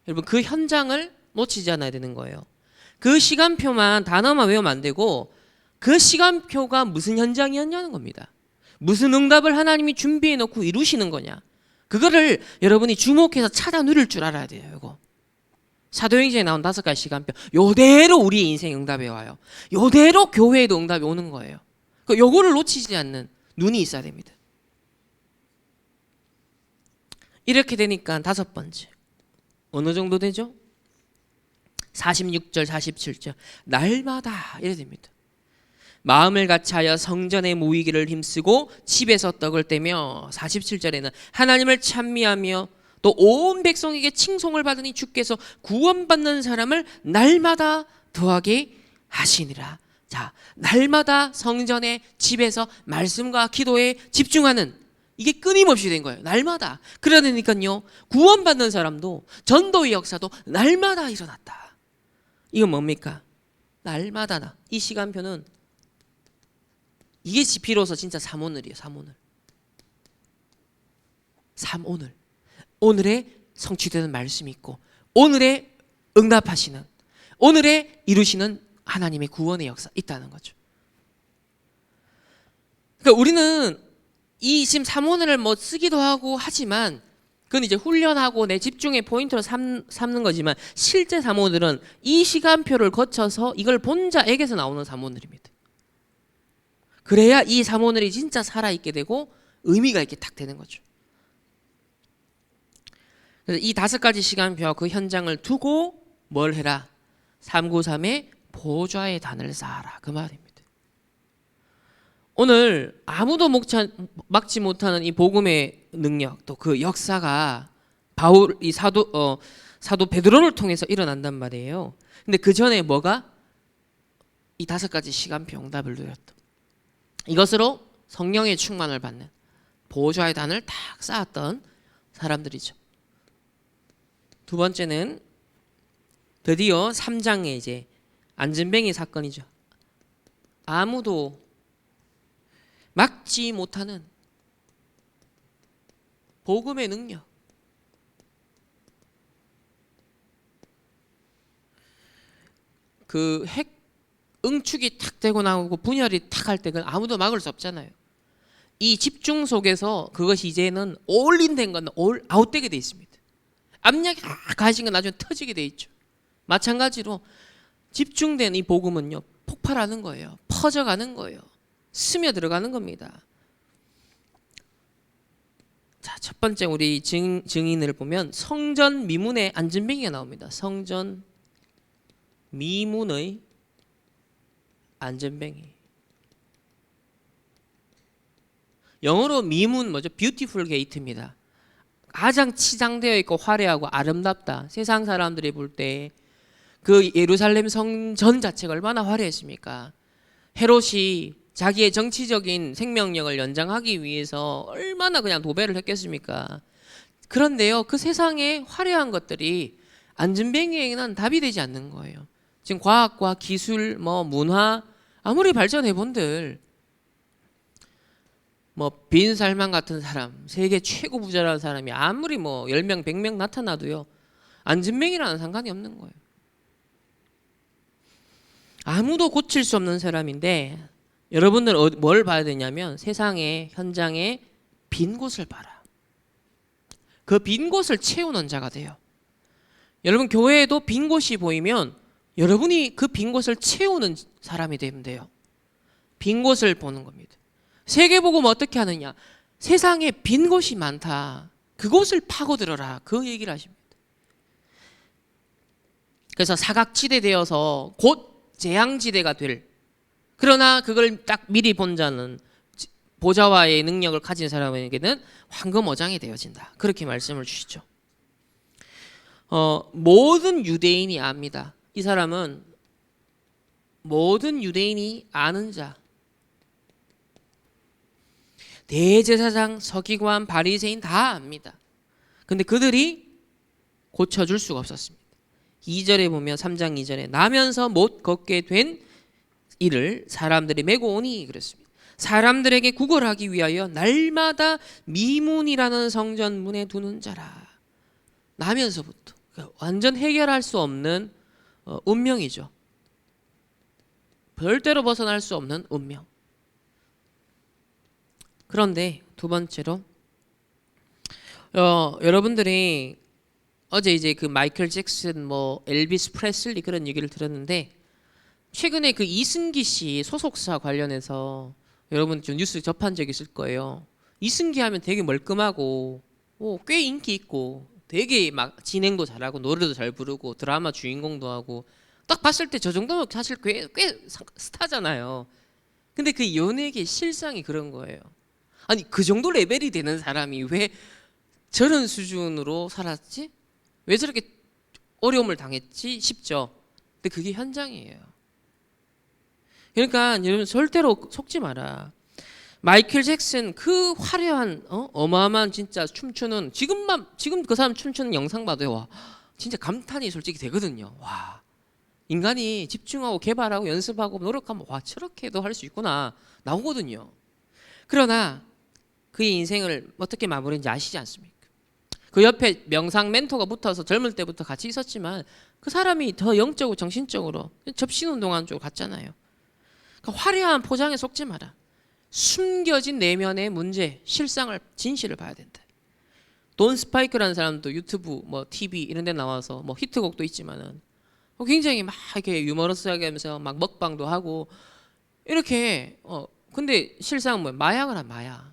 A: 여러분 그 현장을 놓치지 않아야 되는 거예요. 그 시간표만 단어만 외우면 안 되고 그 시간표가 무슨 현장이었냐는 겁니다. 무슨 응답을 하나님이 준비해 놓고 이루시는 거냐. 그거를 여러분이 주목해서 찾아 누릴 줄 알아야 돼요. 이거. 사도행전에 나온 5가지 시간표 요대로 우리의 인생 응답이 와요. 요대로 교회에도 응답이 오는 거예요. 요거를 놓치지 않는 눈이 있어야 됩니다. 이렇게 되니까 5번째 어느 정도 되죠? 46절 47절 날마다 이래 됩니다. 마음을 같이하여 성전에 모이기를 힘쓰고 집에서 떡을 떼며 47절에는 하나님을 찬미하며 또 온 백성에게 칭송을 받으니 주께서 구원받는 사람을 날마다 더하게 하시니라. 자, 날마다 성전에 집에서 말씀과 기도에 집중하는 이게 끊임없이 된 거예요. 날마다. 그러니까요 구원받는 사람도 전도의 역사도 날마다 일어났다. 이건 뭡니까? 날마다 이 시간표는 이게 비로소 진짜 삼오늘이에요. 삼오늘. 오늘에 성취되는 말씀이 있고 오늘에 응답하시는 오늘에 이루시는 하나님의 구원의 역사 있다는 거죠. 그러니까 우리는 이 지금 삼오늘을 뭐 쓰기도 하고 하지만 그건 이제 훈련하고 내 집중의 포인트로 삼는 거지만 실제 삼오늘은 이 시간표를 거쳐서 이걸 본 자에게서 나오는 삼오늘입니다. 그래야 이 삼오늘이 진짜 살아있게 되고 의미가 있게 딱 되는 거죠. 그래서 이 5가지 시간표와 그 현장을 두고 뭘 해라? 393의 보좌의 단을 쌓아라. 그 말입니다. 오늘 아무도 막지 못하는 이 복음의 능력 또 그 역사가 바울 이 사도 베드로를 통해서 일어난단 말이에요. 근데 그 전에 뭐가? 이 5가지 시간표 응답을 누렸다. 이것으로 성령의 충만을 받는 보좌의 단을 딱 쌓았던 사람들이죠. 두 번째는 드디어 3장에 이제 안전뱅이 사건이죠. 아무도 막지 못하는 복음의 능력. 그 핵 응축이 탁 되고 나오고 분열이 탁 할 때 아무도 막을 수 없잖아요. 이 집중 속에서 그것이 이제는 올인된 건 아웃되게 돼 있습니다. 압력이 가신 건 나중에 터지게 돼 있죠. 마찬가지로 집중된 이 복음은요 폭발하는 거예요. 퍼져가는 거예요. 스며 들어가는 겁니다. 자, 첫 번째 우리 증인을 보면 성전 미문의 안전뱅이가 나옵니다. 성전 미문의 안전뱅이. 영어로 미문 뭐죠? 뷰티풀 게이트입니다. 가장 치장되어 있고 화려하고 아름답다. 세상 사람들이 볼 때 그 예루살렘 성전 자체가 얼마나 화려했습니까? 헤롯이 자기의 정치적인 생명력을 연장하기 위해서 얼마나 그냥 도배를 했겠습니까? 그런데요, 그 세상의 화려한 것들이 안전뱅이에는 답이 되지 않는 거예요. 지금 과학과 기술, 문화 아무리 발전해 본들 빈 살만 같은 사람, 세계 최고 부자라는 사람이 아무리 10명, 100명 나타나도요. 안전뱅이라는 상관이 없는 거예요. 아무도 고칠 수 없는 사람인데 여러분들 뭘 봐야 되냐면 세상의 현장에 빈 곳을 봐라. 그 빈 곳을 채우는 자가 돼요. 여러분 교회에도 빈 곳이 보이면 여러분이 그 빈 곳을 채우는 사람이 되면 돼요. 빈 곳을 보는 겁니다. 세계복음 어떻게 하느냐? 세상에 빈 곳이 많다. 그곳을 파고들어라. 그 얘기를 하십니다. 그래서 사각지대 되어서 곧 재앙지대가 될, 그러나 그걸 딱 미리 본 자는 보좌와의 능력을 가진 사람에게는 황금어장이 되어진다. 그렇게 말씀을 주시죠. 모든 유대인이 압니다. 이 사람은 모든 유대인이 아는 자, 대제사장, 서기관, 바리새인 다 압니다. 근데 그들이 고쳐줄 수가 없었습니다. 2절에 보면 3장 2절에 나면서 못 걷게 된 이를 사람들이 메고 오니 그랬습니다. 사람들에게 구걸하기 위하여 날마다 미문이라는 성전 문에 두는 자라. 나면서부터 완전 해결할 수 없는 운명이죠. 절대로 벗어날 수 없는 운명. 그런데 두 번째로 여러분들이 어제 이제 그 마이클 잭슨 뭐 엘비스 프레슬리 그런 얘기를 들었는데 최근에 그 이승기 씨 소속사 관련해서 여러분 좀 뉴스 접한 적 있을 거예요. 이승기 하면 되게 멀끔하고 꽤 인기 있고 되게 막 진행도 잘하고 노래도 잘 부르고 드라마 주인공도 하고 딱 봤을 때 저 정도면 사실 꽤 스타잖아요. 근데 그 연예계 실상이 그런 거예요. 아니 그 정도 레벨이 되는 사람이 왜 저런 수준으로 살았지? 왜 저렇게 어려움을 당했지 싶죠. 근데 그게 현장이에요. 그러니까 여러분 절대로 속지 마라. 마이클 잭슨 그 화려한 어마어마한 진짜 춤추는 지금 그 사람 춤추는 영상 봐도요. 와, 진짜 감탄이 솔직히 되거든요. 와, 인간이 집중하고 개발하고 연습하고 노력하면 와 저렇게도 할 수 있구나 나오거든요. 그러나 그의 인생을 어떻게 마무리했는지 아시지 않습니까? 그 옆에 명상 멘토가 붙어서 젊을 때부터 같이 있었지만 그 사람이 더 영적으로 정신적으로 접신운동하는 쪽으로 갔잖아요. 그러니까 화려한 포장에 속지 마라. 숨겨진 내면의 문제, 실상을 진실을 봐야 된다. 돈 스파이크라는 사람도 유튜브, 뭐 TV 이런 데 나와서 뭐 히트곡도 있지만은 굉장히 막 이렇게 유머러스하게 하면서 막 먹방도 하고 이렇게 근데 실상은 뭐 마약을 한 마약.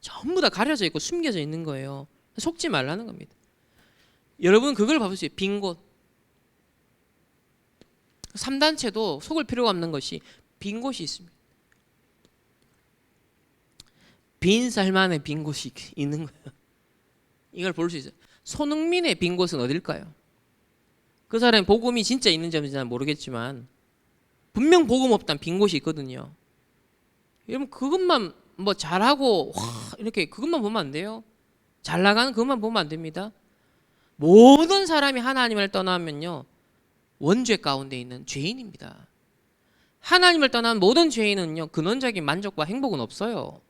A: 전부 다 가려져 있고 숨겨져 있는 거예요. 속지 말라는 겁니다. 여러분 그걸 봐보세요. 빈 곳. 3단체도 속을 필요가 없는 것이 빈 곳이 있습니다. 빈 살만의 빈 곳이 있는 거예요. 이걸 볼 수 있어요. 손흥민의 빈 곳은 어딜까요? 그 사람이 복음이 진짜 있는지 없는지는 모르겠지만 분명 복음 없다는 빈 곳이 있거든요. 여러분 그것만 뭐 잘하고 이렇게 그것만 보면 안 돼요. 잘 나가는 그것만 보면 안 됩니다. 모든 사람이 하나님을 떠나면요 원죄 가운데 있는 죄인입니다. 하나님을 떠난 모든 죄인은요 근원적인 만족과 행복은 없어요.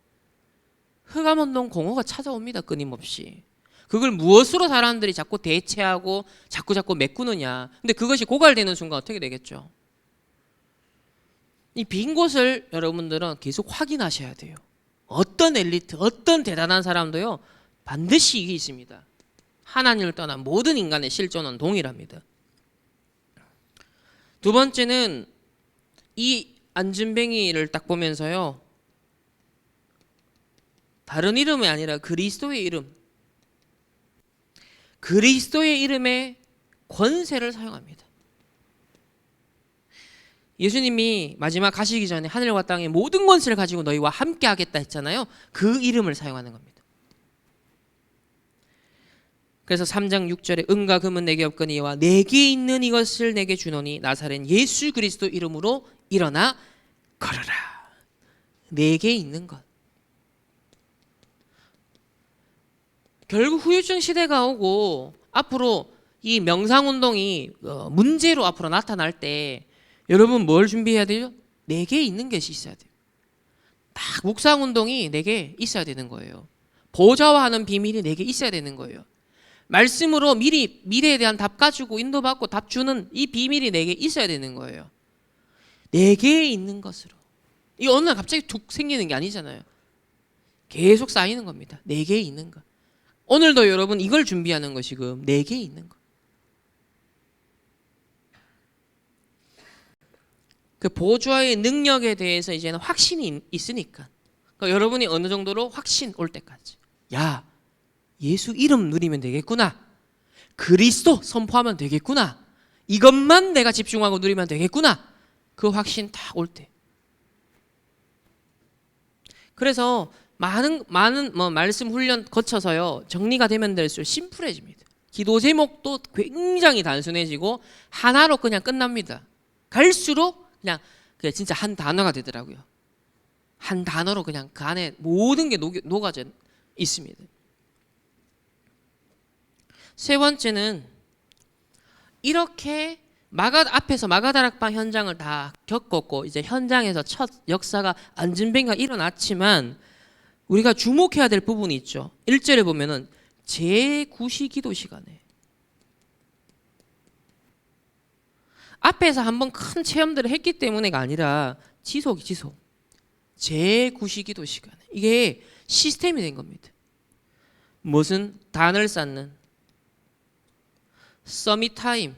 A: 흑암운동 공허가 찾아옵니다. 끊임없이. 그걸 무엇으로 사람들이 자꾸 대체하고 자꾸 메꾸느냐. 근데 그것이 고갈되는 순간 어떻게 되겠죠? 이 빈 곳을 여러분들은 계속 확인하셔야 돼요. 어떤 엘리트, 어떤 대단한 사람도요 반드시 이게 있습니다. 하나님을 떠난 모든 인간의 실존은 동일합니다. 두 번째는 이 안진뱅이를 딱 보면서요 다른 이름이 아니라 그리스도의 이름, 그리스도의 이름에 권세를 사용합니다. 예수님이 마지막 가시기 전에 하늘과 땅의 모든 권세를 가지고 너희와 함께 하겠다 했잖아요. 그 이름을 사용하는 겁니다. 그래서 3장 6절에 은과 금은 내게 없거니와 내게 있는 이것을 내게 주노니 나사렛 예수 그리스도 이름으로 일어나 걸어라. 내게 있는 것. 결국 후유증 시대가 오고 앞으로 이 명상운동이 문제로 앞으로 나타날 때 여러분 뭘 준비해야 돼요? 내게 있는 것이 있어야 돼요. 딱 묵상운동이 내게 있어야 되는 거예요. 보좌화하는 비밀이 내게 있어야 되는 거예요. 말씀으로 미리 미래에 대한 답 가지고 인도받고 답 주는 이 비밀이 내게 있어야 되는 거예요. 내게 있는 것으로. 이 어느 날 갑자기 툭 생기는 게 아니잖아요. 계속 쌓이는 겁니다. 내게 있는 것. 오늘도 여러분 이걸 준비하는 것이고 내게 있는 것. 그 보좌의 능력에 대해서 이제는 확신이 있으니까. 그러니까 여러분이 어느 정도로 확신 올 때까지. 야, 예수 이름 누리면 되겠구나. 그리스도 선포하면 되겠구나. 이것만 내가 집중하고 누리면 되겠구나. 그 확신 딱 올 때. 그래서 많은 뭐 말씀 훈련 거쳐서요 정리가 되면 될수록 심플해집니다. 기도 제목도 굉장히 단순해지고 하나로 그냥 끝납니다. 갈수록 그냥 진짜 한 단어가 되더라고요. 한 단어로 그냥 그 안에 모든 게 녹아져 있습니다. 세 번째는 이렇게 앞에서 마가다락방 현장을 다 겪었고 이제 현장에서 첫 역사가 안진뱅이가 일어났지만 우리가 주목해야 될 부분이 있죠. 1절에 보면은 제9시 기도 시간에 앞에서 한번 큰 체험들을 했기 때문에가 아니라 지속 제9시 기도 시간에 이게 시스템이 된 겁니다. 무슨 단을 쌓는 서밋 타임.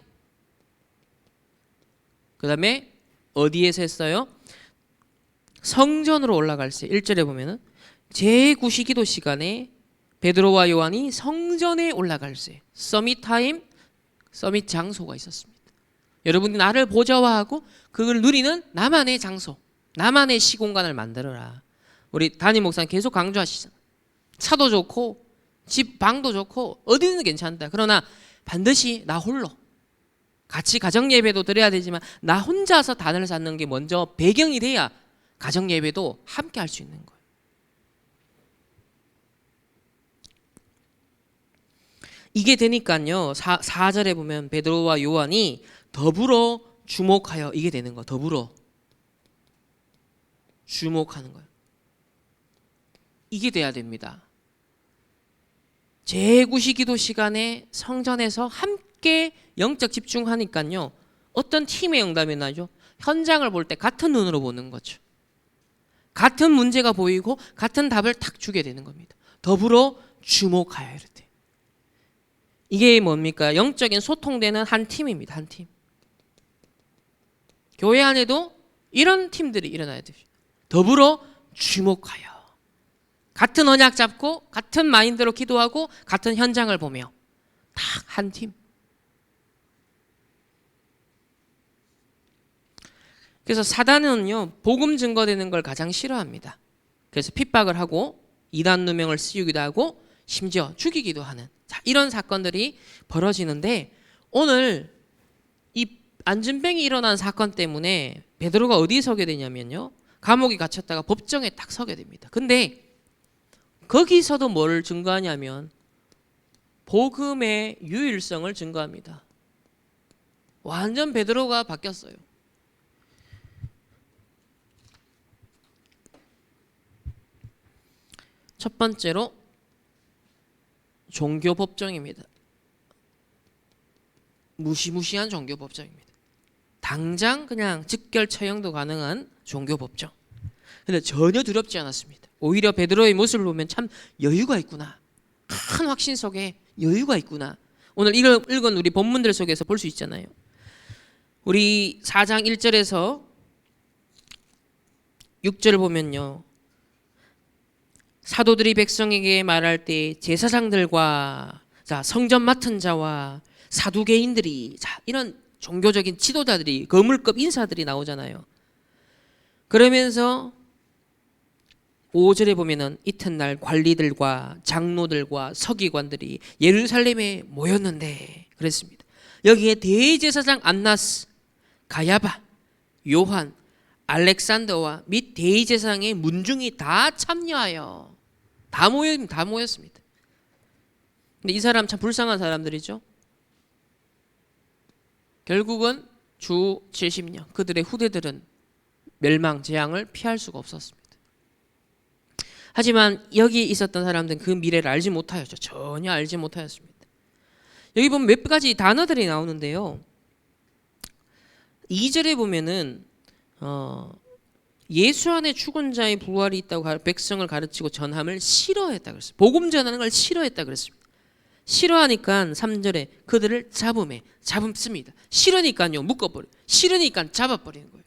A: 그 다음에 어디에서 했어요? 성전으로 올라갈 때 1절에 보면은 제9시 기도 시간에 베드로와 요한이 성전에 올라갈 때 서밋 타임, 서밋 장소가 있었습니다. 여러분이 나를 보좌화하고 그걸 누리는 나만의 장소, 나만의 시공간을 만들어라. 우리 담임 목사님 계속 강조하시잖아요. 차도 좋고 집 방도 좋고 어디든 괜찮다. 그러나 반드시 나 홀로 같이 가정 예배도 드려야 되지만 나 혼자서 단을 쌓는 게 먼저 배경이 돼야 가정 예배도 함께 할 수 있는 거예요. 이게 되니까요. 4절에 보면 베드로와 요한이 더불어 주목하여 이게 되는 거예요. 더불어 주목하는 거예요. 이게 돼야 됩니다. 제9시 기도 시간에 성전에서 함께 영적 집중하니까요. 어떤 팀의 영감이 나죠? 현장을 볼 때 같은 눈으로 보는 거죠. 같은 문제가 보이고 같은 답을 탁 주게 되는 겁니다. 더불어 주목하여 이럴 때. 이게 뭡니까? 영적인 소통되는 한 팀입니다. 한 팀. 교회 안에도 이런 팀들이 일어나야 됩니다. 더불어 주목하여. 같은 언약 잡고 같은 마인드로 기도하고 같은 현장을 보며 딱 한 팀. 그래서 사단은요, 복음 증거되는 걸 가장 싫어합니다. 그래서 핍박을 하고 이단 누명을 씌우기도 하고 심지어 죽이기도 하는 이런 사건들이 벌어지는데 오늘 이 안진뱅이 일어난 사건 때문에 베드로가 어디에 서게 되냐면요. 감옥에 갇혔다가 법정에 딱 서게 됩니다. 근데 거기서도 뭘 증거하냐면 복음의 유일성을 증거합니다. 완전 베드로가 바뀌었어요. 첫 번째로 종교 법정입니다. 무시무시한 종교 법정입니다. 당장 그냥 즉결 처형도 가능한 종교 법정. 근데 전혀 두렵지 않았습니다. 오히려 베드로의 모습을 보면 참 여유가 있구나. 큰 확신 속에 여유가 있구나. 오늘 읽은 우리 본문들 속에서 볼 수 있잖아요. 우리 4장 1절에서 6절을 보면요. 사도들이 백성에게 말할 때 제사장들과 성전 맡은 자와 사두개인들이 이런 종교적인 지도자들이 거물급 인사들이 나오잖아요. 그러면서 5절에 보면은 이튿날 관리들과 장로들과 서기관들이 예루살렘에 모였는데 그랬습니다. 여기에 대제사장 안나스, 가야바, 요한, 알렉산더와 및 대제사장의 문중이 다 참여하여 다 모였습니다. 근데 이 사람 참 불쌍한 사람들이죠. 결국은 주 70년 그들의 후대들은 멸망, 재앙을 피할 수가 없었습니다. 하지만 여기 있었던 사람들은 그 미래를 알지 못하였죠. 전혀 알지 못하였습니다. 여기 보면 몇 가지 단어들이 나오는데요. 2절에 보면은 예수 안에 죽은 자의 부활이 있다고 백성을 가르치고 전함을 싫어했다 그랬어요. 복음 전하는 걸 싫어했다 그랬습니다. 싫어하니까 3절에 그들을 잡습니다. 싫으니까요 묶어버려. 싫으니까 잡아버리는 거예요.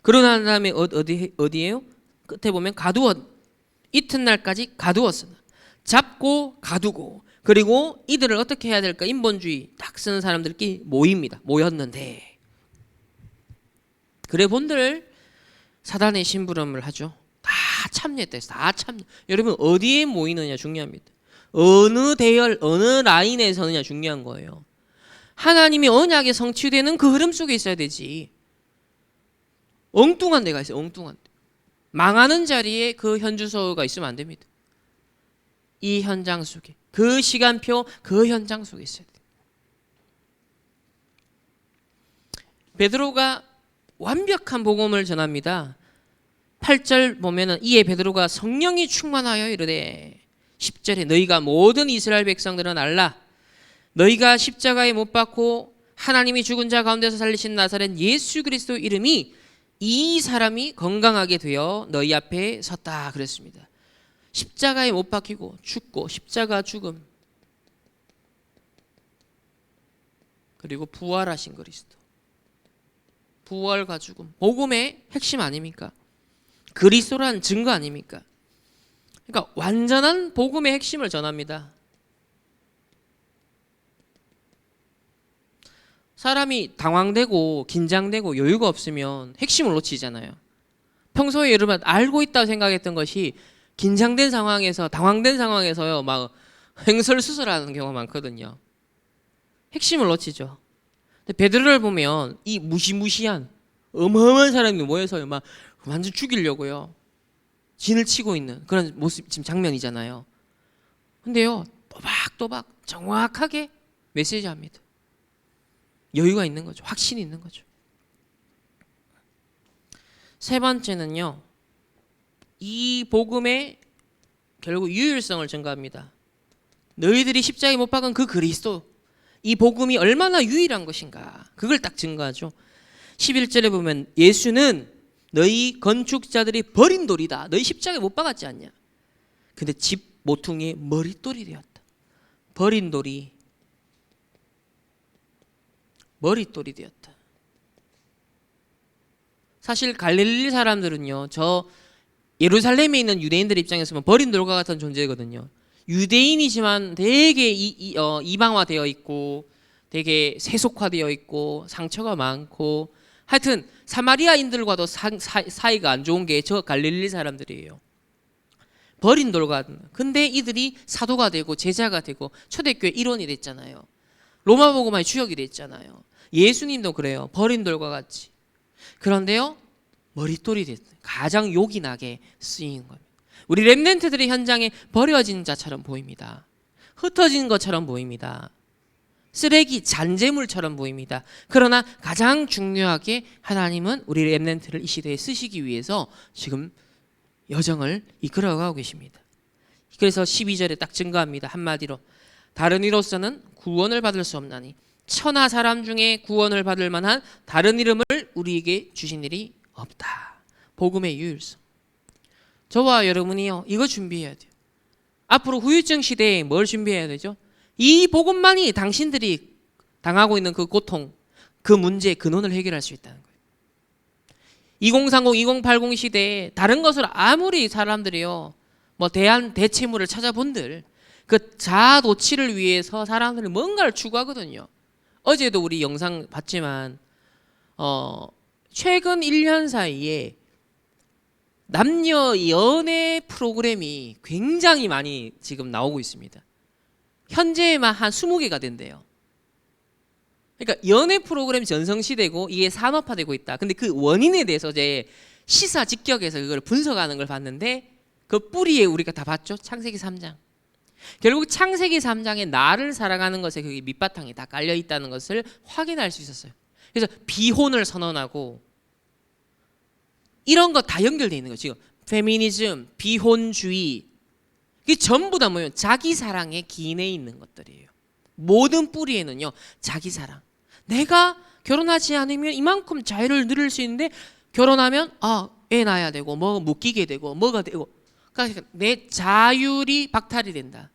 A: 그러고 난 다음에 어디예요? 끝에 보면 가두었. 이튿날까지 가두었으나 잡고 가두고 그리고 이들을 어떻게 해야 될까? 인본주의 딱 쓰는 사람들끼리 모였는데 그래 본들 사단의 심부름을 하죠. 다 참여했다 해서 다 참여. 여러분 어디에 모이느냐 중요합니다. 어느 대열 어느 라인에 서느냐 중요한 거예요. 하나님이 언약에 성취되는 그 흐름 속에 있어야 되지. 엉뚱한 데가 있어요. 엉뚱한 데. 망하는 자리에 그 현주소가 있으면 안 됩니다. 이 현장 속에 그 시간표 그 현장 속에 있어야 돼요. 베드로가 완벽한 복음을 전합니다. 8절 보면은 이에 베드로가 성령이 충만하여 이르되 10절에 너희가 모든 이스라엘 백성들은 알라 너희가 십자가에 못 박고 하나님이 죽은 자 가운데서 살리신 나사렛 예수 그리스도 이름이 이 사람이 건강하게 되어 너희 앞에 섰다 그랬습니다. 십자가에 못 박히고 죽고 십자가 죽음 그리고 부활하신 그리스도. 부활과 죽음. 복음의 핵심 아닙니까? 그리스도라는 증거 아닙니까? 그러니까 완전한 복음의 핵심을 전합니다. 사람이 당황되고 긴장되고 여유가 없으면 핵심을 놓치잖아요. 평소에 여러분 알고 있다고 생각했던 것이 긴장된 상황에서 당황된 상황에서요 막 횡설수설하는 경우가 많거든요. 핵심을 놓치죠. 근데 베드로를 보면 이 무시무시한 어마어마한 사람이 모여서 막 완전 죽이려고요. 진을 치고 있는 그런 모습 지금 장면이잖아요. 근데요 또박또박 정확하게 메시지합니다. 여유가 있는 거죠. 확신이 있는 거죠. 세 번째는요. 이 복음의 결국 유일성을 증가합니다. 너희들이 십자가에 못 박은 그 그리스도, 이 복음이 얼마나 유일한 것인가 그걸 딱 증거하죠. 11절에 보면 예수는 너희 건축자들이 버린 돌이다. 너희 십자가에 못 박았지 않냐. 근데 집 모퉁이의 머릿돌이 되었다. 버린 돌이 머릿돌이 되었다. 사실 갈릴리 사람들은요, 저 예루살렘에 있는 유대인들 입장에서 보면 버린 돌과 같은 존재거든요. 유대인이지만 되게 이방화되어 있고 되게 세속화되어 있고 상처가 많고 하여튼 사마리아인들과도 사이가 안 좋은 게 저 갈릴리 사람들이에요. 버린 돌과 근데 이들이 사도가 되고 제자가 되고 초대교회 일원이 됐잖아요. 로마복음화의 주역이 됐잖아요. 예수님도 그래요. 버린 돌과 같이. 그런데요 머릿돌이 됐어요. 가장 욕이 나게 쓰인 겁니다. 우리 렘넌트들의 현장에 버려진 자처럼 보입니다. 흩어진 것처럼 보입니다. 쓰레기 잔재물처럼 보입니다. 그러나 가장 중요하게 하나님은 우리 렘넌트를 이 시대에 쓰시기 위해서 지금 여정을 이끌어가고 계십니다. 그래서 12절에 딱 증거합니다. 한마디로 다른 이로서는 구원을 받을 수 없나니 천하 사람 중에 구원을 받을 만한 다른 이름을 우리에게 주신 일이 없다. 복음의 유일성. 저와 여러분이요 이거 준비해야 돼요. 앞으로 후유증 시대에 뭘 준비해야 되죠? 이 복음만이 당신들이 당하고 있는 그 고통, 그 문제, 근원을 해결할 수 있다는 거예요. 2030, 2080 시대에 다른 것을 아무리 사람들이요 뭐 대체물을 찾아본들 그 자아 도취를 위해서 사람들이 뭔가를 추구하거든요. 어제도 우리 영상 봤지만 최근 1년 사이에 남녀 연애 프로그램이 굉장히 많이 지금 나오고 있습니다. 현재만 한 20개가 된대요. 그러니까 연애 프로그램 전성시대고 이게 산업화되고 있다. 근데 그 원인에 대해서 이제 시사 직격에서 그걸 분석하는 걸 봤는데 그 뿌리에 우리가 다 봤죠. 창세기 3장. 결국 창세기 3장에 나를 사랑하는 것에 그게 밑바탕이 다 깔려 있다는 것을 확인할 수 있었어요. 그래서 비혼을 선언하고 이런 거 다 연결되어 있는 거예요. 지금 페미니즘, 비혼주의 이게 전부 다 뭐예요? 자기 사랑에 기인해 있는 것들이에요. 모든 뿌리에는요 자기 사랑. 내가 결혼하지 않으면 이만큼 자유를 누릴 수 있는데 결혼하면 애 낳아야 되고 뭐 묶이게 되고 뭐가 되고 그러니까 내 자율이 박탈이 된다.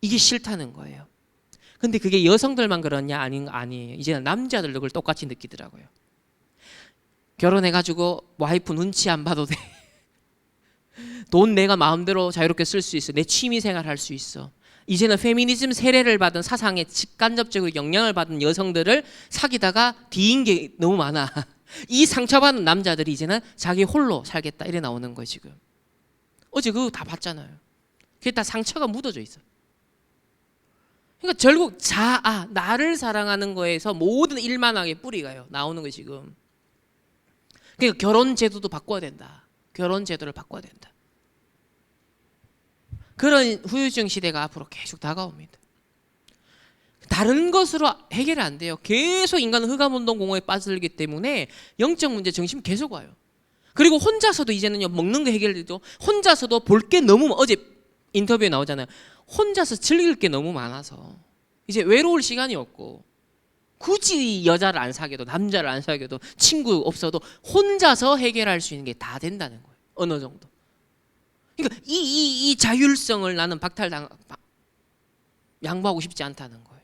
A: 이게 싫다는 거예요. 근데 그게 여성들만 그러냐? 아니에요. 이제는 남자들도 그걸 똑같이 느끼더라고요. 결혼해가지고 와이프 눈치 안 봐도 돼. 돈 내가 마음대로 자유롭게 쓸 수 있어. 내 취미생활 할 수 있어. 이제는 페미니즘 세례를 받은 사상에 직간접적으로 영향을 받은 여성들을 사귀다가 뒤인 게 너무 많아. 이 상처받은 남자들이 이제는 자기 홀로 살겠다 이래 나오는 거예요 지금. 어제 그거 다 봤잖아요. 그게 다 상처가 묻어져 있어. 그러니까 결국 자아, 나를 사랑하는 거에서 모든 일만하게 뿌리가요 나오는 거예요 지금. 그러니까 결혼 제도도 바꿔야 된다. 결혼 제도를 바꿔야 된다. 그런 후유증 시대가 앞으로 계속 다가옵니다. 다른 것으로 해결이 안 돼요. 계속 인간은 흑암운동 공허에 빠져들기 때문에 영적 문제 중심 계속 와요. 그리고 혼자서도 이제는요 먹는 거 해결되죠. 혼자서도 볼 게 너무 어제 인터뷰에 나오잖아요. 혼자서 즐길 게 너무 많아서 이제 외로울 시간이 없고 굳이 여자를 안 사귀어도 남자를 안 사귀어도 친구 없어도 혼자서 해결할 수 있는 게 다 된다는 거예요. 어느 정도. 그러니까 이 자율성을 나는 양보하고 싶지 않다는 거예요.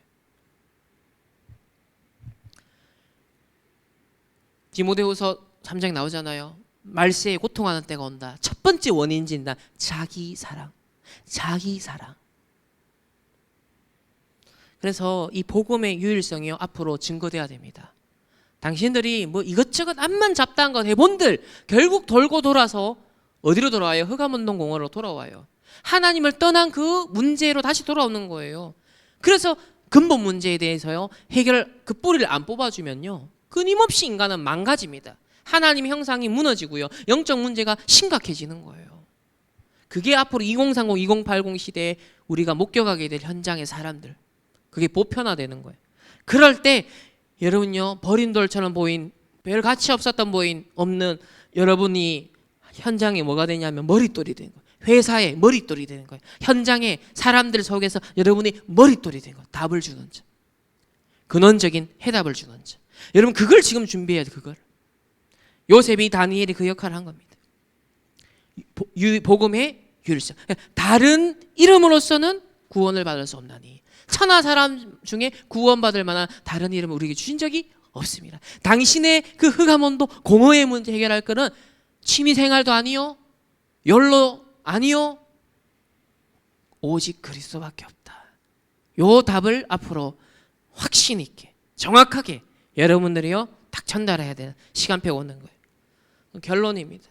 A: 디모데후서 3장에 나오잖아요. 말세에 고통하는 때가 온다. 첫 번째 원인 진단, 자기 사랑. 자기 사랑. 그래서 이 복음의 유일성이요 앞으로 증거돼야 됩니다. 당신들이 뭐 이것저것 앞만 잡다한 건 해본들 결국 돌고 돌아서 어디로 돌아와요? 흑암운동공원으로 돌아와요. 하나님을 떠난 그 문제로 다시 돌아오는 거예요. 그래서 근본 문제에 대해서요 그 뿌리를 안 뽑아주면요 끊임없이 인간은 망가집니다. 하나님의 형상이 무너지고요 영적 문제가 심각해지는 거예요. 그게 앞으로 2030, 2080 시대에 우리가 목격하게 될 현장의 사람들, 그게 보편화되는 거예요. 그럴 때 여러분요 버린 돌처럼 보인, 별 가치 없었던 없는 여러분이 현장에 뭐가 되냐면 머릿돌이 되는 거예요. 회사에 머릿돌이 되는 거예요. 현장에 사람들 속에서 여러분이 머릿돌이 되는 거예요. 답을 주는 자, 근원적인 해답을 주는 자. 여러분 그걸 지금 준비해야 돼요. 그걸 요셉이 다니엘이 그 역할을 한 겁니다. 복음의 유일성. 다른 이름으로서는 구원을 받을 수 없나니 천하 사람 중에 구원받을 만한 다른 이름을 우리에게 주신 적이 없습니다. 당신의 그 흑암원도 공허의 문제 해결할 거는 취미생활도 아니요 연로 아니요 오직 그리스도밖에 없다. 요 답을 앞으로 확신 있게 정확하게 여러분들이요 딱 전달해야 되는 시간표가 오는 거예요. 결론입니다.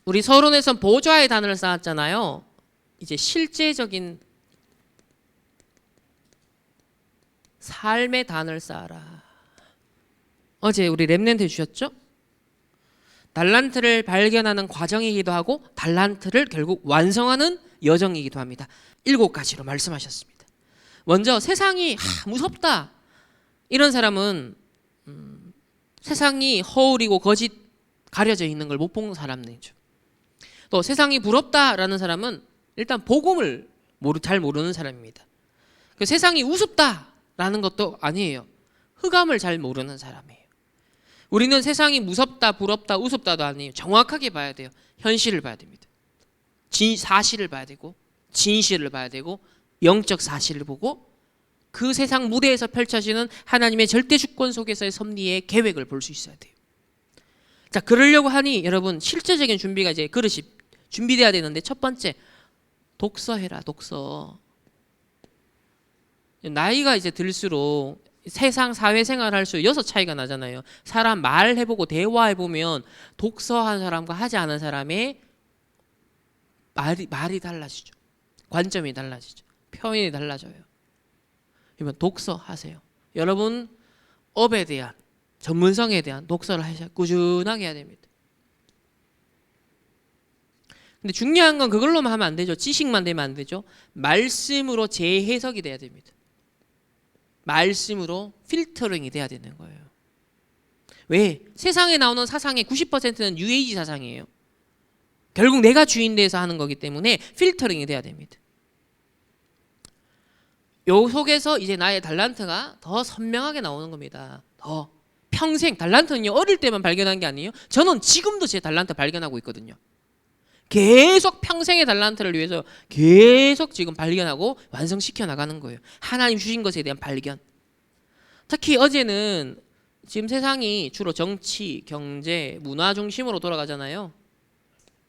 A: 우리 서론에선 보좌의 단어를 쌓았잖아요. 이제 실제적인 삶의 단어를 쌓아라. 어제 우리 렘넌트 주셨죠? 달란트를 발견하는 과정이기도 하고 달란트를 결국 완성하는 여정이기도 합니다. 7가지로 말씀하셨습니다. 먼저 세상이 무섭다 이런 사람은 세상이 허울이고 거짓 가려져 있는 걸 못 본 사람이죠. 또 세상이 부럽다라는 사람은 일단 복음을 잘 모르는 사람입니다. 그 세상이 우습다라는 것도 아니에요. 흑암을 잘 모르는 사람이에요. 우리는 세상이 무섭다, 부럽다, 우습다도 아니에요. 정확하게 봐야 돼요. 현실을 봐야 됩니다. 사실을 봐야 되고 진실을 봐야 되고 영적 사실을 보고 그 세상 무대에서 펼쳐지는 하나님의 절대 주권 속에서의 섭리의 계획을 볼 수 있어야 돼요. 자, 그러려고 하니 여러분 실제적인 준비가 이제 그릇이 준비돼야 되는데 첫 번째 독서해라. 독서. 나이가 이제 들수록 세상 사회생활 할수록 여섯 차이가 나잖아요. 사람 말해보고 대화해보면 독서한 사람과 하지 않은 사람의 말이 달라지죠. 관점이 달라지죠. 표현이 달라져요. 그러면 독서하세요. 여러분 업에 대한 전문성에 대한 독서를 하셔야 꾸준하게 해야 됩니다. 근데 중요한 건 그걸로만 하면 안 되죠. 지식만 되면 안 되죠. 말씀으로 재해석이 돼야 됩니다. 말씀으로 필터링이 돼야 되는 거예요. 왜? 세상에 나오는 사상의 90%는 뉴에이지 사상이에요. 결국 내가 주인 돼서 하는 거기 때문에 필터링이 돼야 됩니다. 요 속에서 이제 나의 달란트가 더 선명하게 나오는 겁니다. 더 평생. 달란트는요 어릴 때만 발견한 게 아니에요. 저는 지금도 제 달란트 발견하고 있거든요. 계속 평생의 달란트를 위해서 계속 지금 발견하고 완성시켜 나가는 거예요. 하나님 주신 것에 대한 발견. 특히 어제는 지금 세상이 주로 정치, 경제, 문화 중심으로 돌아가잖아요.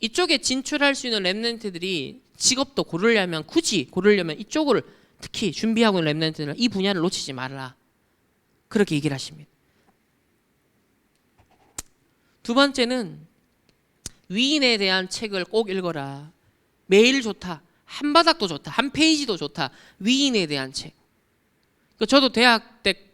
A: 이쪽에 진출할 수 있는 렘넌트들이 직업도 굳이 고르려면 이쪽을 특히 준비하고 있는 렘넌트들은 이 분야를 놓치지 말라. 그렇게 얘기를 하십니다. 두 번째는 위인에 대한 책을 꼭 읽어라. 매일 좋다. 한 바닥도 좋다. 한 페이지도 좋다. 위인에 대한 책. 저도 대학 때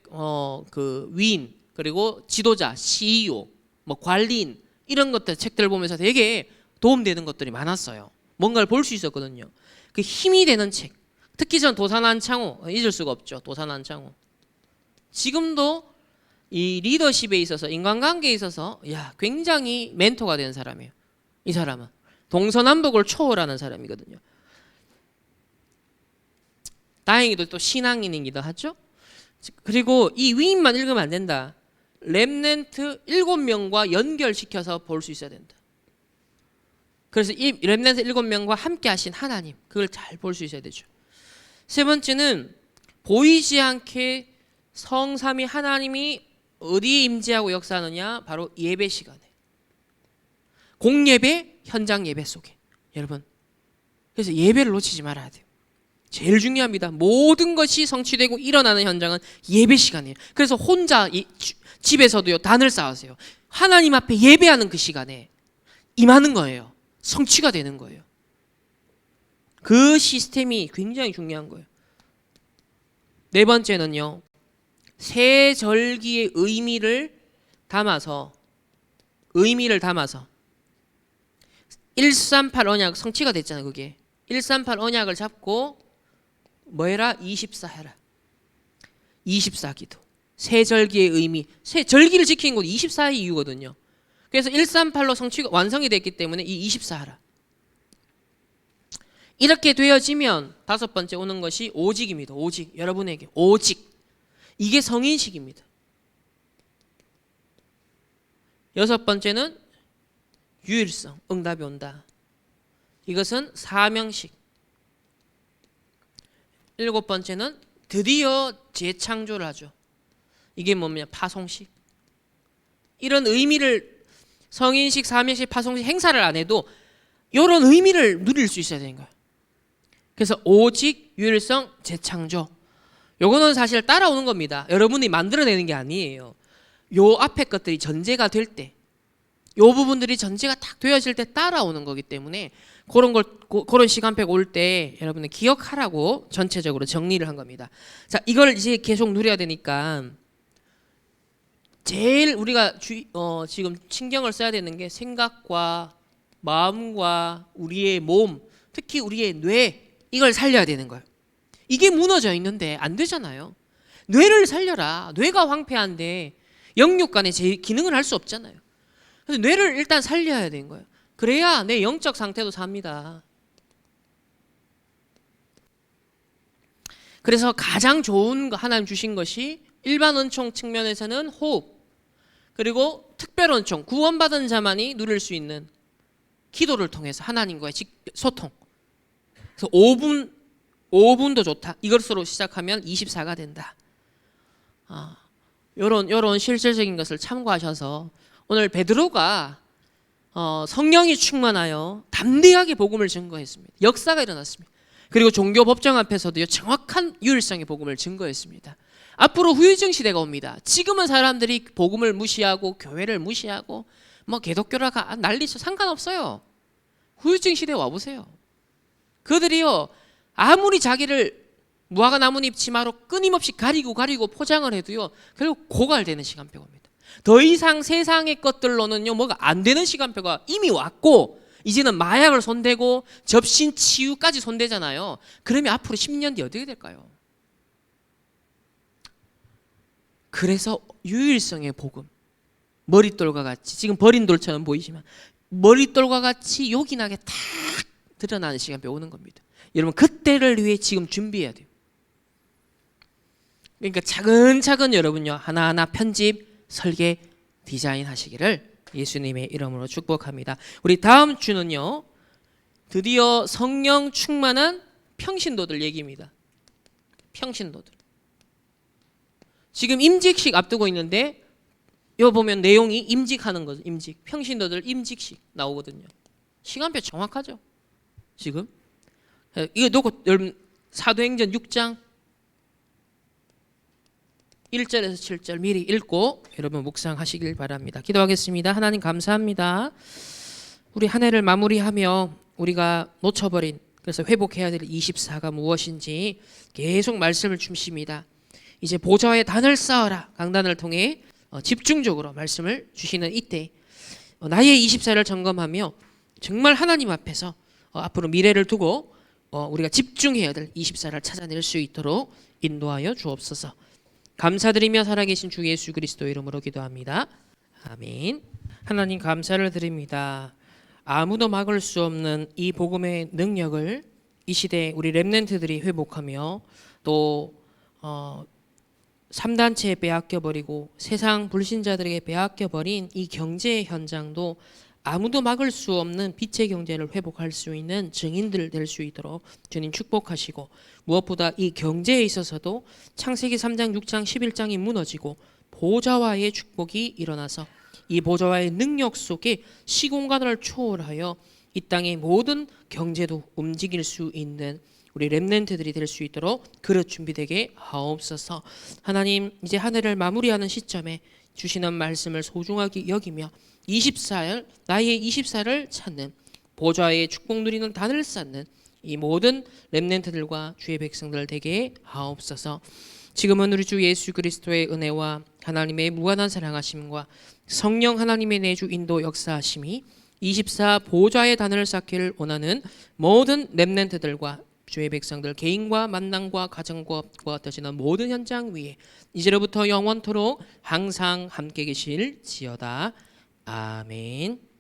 A: 그 위인 그리고 지도자, CEO, 뭐 관리인 이런 것들 책들을 보면서 되게 도움되는 것들이 많았어요. 뭔가를 볼 수 있었거든요. 그 힘이 되는 책. 특히 전 도산 안창호 잊을 수가 없죠. 도산 안창호. 지금도 이 리더십에 있어서 인간관계에 있어서 굉장히 멘토가 되는 사람이에요. 이 사람은 동서남북을 초월하는 사람이거든요. 다행히도 또 신앙인이기도 하죠. 그리고 이 위인만 읽으면 안 된다. 렘넌트 7명과 연결시켜서 볼 수 있어야 된다. 그래서 이 렘넌트 7명과 함께 하신 하나님, 그걸 잘 볼 수 있어야 되죠. 세 번째는 보이지 않게 성삼위 하나님이 어디에 임재하고 역사하느냐? 바로 예배 시간에. 공예배, 현장 예배 속에. 여러분, 그래서 예배를 놓치지 말아야 돼요. 제일 중요합니다. 모든 것이 성취되고 일어나는 현장은 예배 시간이에요. 그래서 혼자 집에서도요, 단을 쌓으세요. 하나님 앞에 예배하는 그 시간에 임하는 거예요. 성취가 되는 거예요. 그 시스템이 굉장히 중요한 거예요. 네 번째는요, 새 절기의 의미를 담아서 138 언약 성취가 됐잖아요. 그게 138 언약을 잡고 뭐 해라? 24 해라. 24 기도. 새 절기의 의미. 새 절기를 지키는 건 24의 이유거든요. 그래서 138로 성취가 완성이 됐기 때문에 이 24 하라. 이렇게 되어지면 다섯 번째 오는 것이 오직입니다. 오직. 여러분에게 오직. 이게 성인식입니다. 여섯 번째는 유일성. 응답이 온다. 이것은 사명식. 일곱 번째는 드디어 재창조를 하죠. 이게 뭡니까? 파송식. 이런 의미를 성인식, 사명식, 파송식 행사를 안 해도 이런 의미를 누릴 수 있어야 되는 거예요. 그래서 오직, 유일성, 재창조. 요거는 사실 따라오는 겁니다. 여러분이 만들어내는 게 아니에요. 요 앞에 것들이 전제가 될 때, 요 부분들이 전제가 딱 되어질 때 따라오는 거기 때문에 그런 시간표가 올 때 여러분들 기억하라고 전체적으로 정리를 한 겁니다. 자, 이걸 이제 계속 누려야 되니까 제일 우리가 지금 신경을 써야 되는 게 생각과 마음과 우리의 몸, 특히 우리의 뇌, 이걸 살려야 되는 거예요. 이게 무너져 있는데 안 되잖아요. 뇌를 살려라. 뇌가 황폐한데 영육간에 제 기능을 할 수 없잖아요. 그래서 뇌를 일단 살려야 되는 거예요. 그래야 내 영적 상태도 삽니다. 그래서 가장 좋은 거 하나님 주신 것이 일반 은총 측면에서는 호흡, 그리고 특별 은총, 구원받은 자만이 누릴 수 있는 기도를 통해서 하나님과의 소통. 그래서 5분도 좋다. 이것으로 시작하면 24가 된다. 요런 실질적인 것을 참고하셔서 오늘 베드로가 성령이 충만하여 담대하게 복음을 증거했습니다. 역사가 일어났습니다. 그리고 종교 법정 앞에서도요, 정확한 유일성의 복음을 증거했습니다. 앞으로 후유증 시대가 옵니다. 지금은 사람들이 복음을 무시하고 교회를 무시하고 뭐 기독교라가 난리쳐 상관없어요. 후유증 시대에 와보세요. 그들이요, 아무리 자기를 무화과 나뭇잎 치마로 끊임없이 가리고 포장을 해도요, 결국 고갈되는 시간표가 옵니다. 더 이상 세상의 것들로는요, 뭐가 안 되는 시간표가 이미 왔고, 이제는 마약을 손대고 접신 치유까지 손대잖아요. 그러면 앞으로 10년 뒤 어떻게 될까요? 그래서 유일성의 복음, 머릿돌과 같이, 지금 버린 돌처럼 보이지만 머릿돌과 같이 요긴하게 탁 드러나는 시간표 오는 겁니다. 여러분, 그때를 위해 지금 준비해야 돼요. 그러니까 차근차근 여러분요, 하나하나 편집, 설계, 디자인 하시기를 예수님의 이름으로 축복합니다. 우리 다음 주는요, 드디어 성령 충만한 평신도들 얘기입니다. 평신도들. 지금 임직식 앞두고 있는데, 여기 보면 내용이 임직하는 거죠. 임직. 평신도들 임직식 나오거든요. 시간표 정확하죠? 지금. 이거 놓고 여러분 사도행전 6장 1절에서 7절 미리 읽고 여러분 묵상하시길 바랍니다. 기도하겠습니다. 하나님 감사합니다. 우리 한 해를 마무리하며 우리가 놓쳐버린, 그래서 회복해야 될 24가 무엇인지 계속 말씀을 주십니다. 이제 보좌의 단을 쌓아라 강단을 통해 집중적으로 말씀을 주시는 이때 나의 24를 점검하며 정말 하나님 앞에서 앞으로 미래를 두고 우리가 집중해야 될 24를 찾아낼 수 있도록 인도하여 주옵소서. 감사드리며 살아계신 주 예수 그리스도 이름으로 기도합니다. 아멘. 하나님 감사를 드립니다. 아무도 막을 수 없는 이 복음의 능력을 이 시대에 우리 렘넌트들이 회복하며 또 3단체에 빼앗겨버리고 세상 불신자들에게 빼앗겨버린 이 경제의 현장도 아무도 막을 수 없는 빛의 경제를 회복할 수 있는 증인들 될 수 있도록 주님 축복하시고, 무엇보다 이 경제에 있어서도 창세기 3장, 6장, 11장이 무너지고 보좌와의 축복이 일어나서 이 보좌와의 능력 속에 시공간을 초월하여 이 땅의 모든 경제도 움직일 수 있는 우리 렘넌트들이 될 수 있도록 그릇 준비되게 하옵소서. 하나님, 이제 한 해를 마무리하는 시점에 주시는 말씀을 소중하게 여기며 24일, 나의 24를 찾는 보좌의 축복 누리는 단을 쌓는 이 모든 렘넌트들과 주의 백성들 되게 하옵소서. 지금은 우리 주 예수 그리스도의 은혜와 하나님의 무한한 사랑하심과 성령 하나님의 내주 인도 역사하심이 24 보좌의 단을 쌓기를 원하는 모든 렘넌트들과 주의 백성들 개인과 만남과 가정과 되시는 모든 현장 위에 이제로부터 영원토록 항상 함께 계실지어다. 아멘.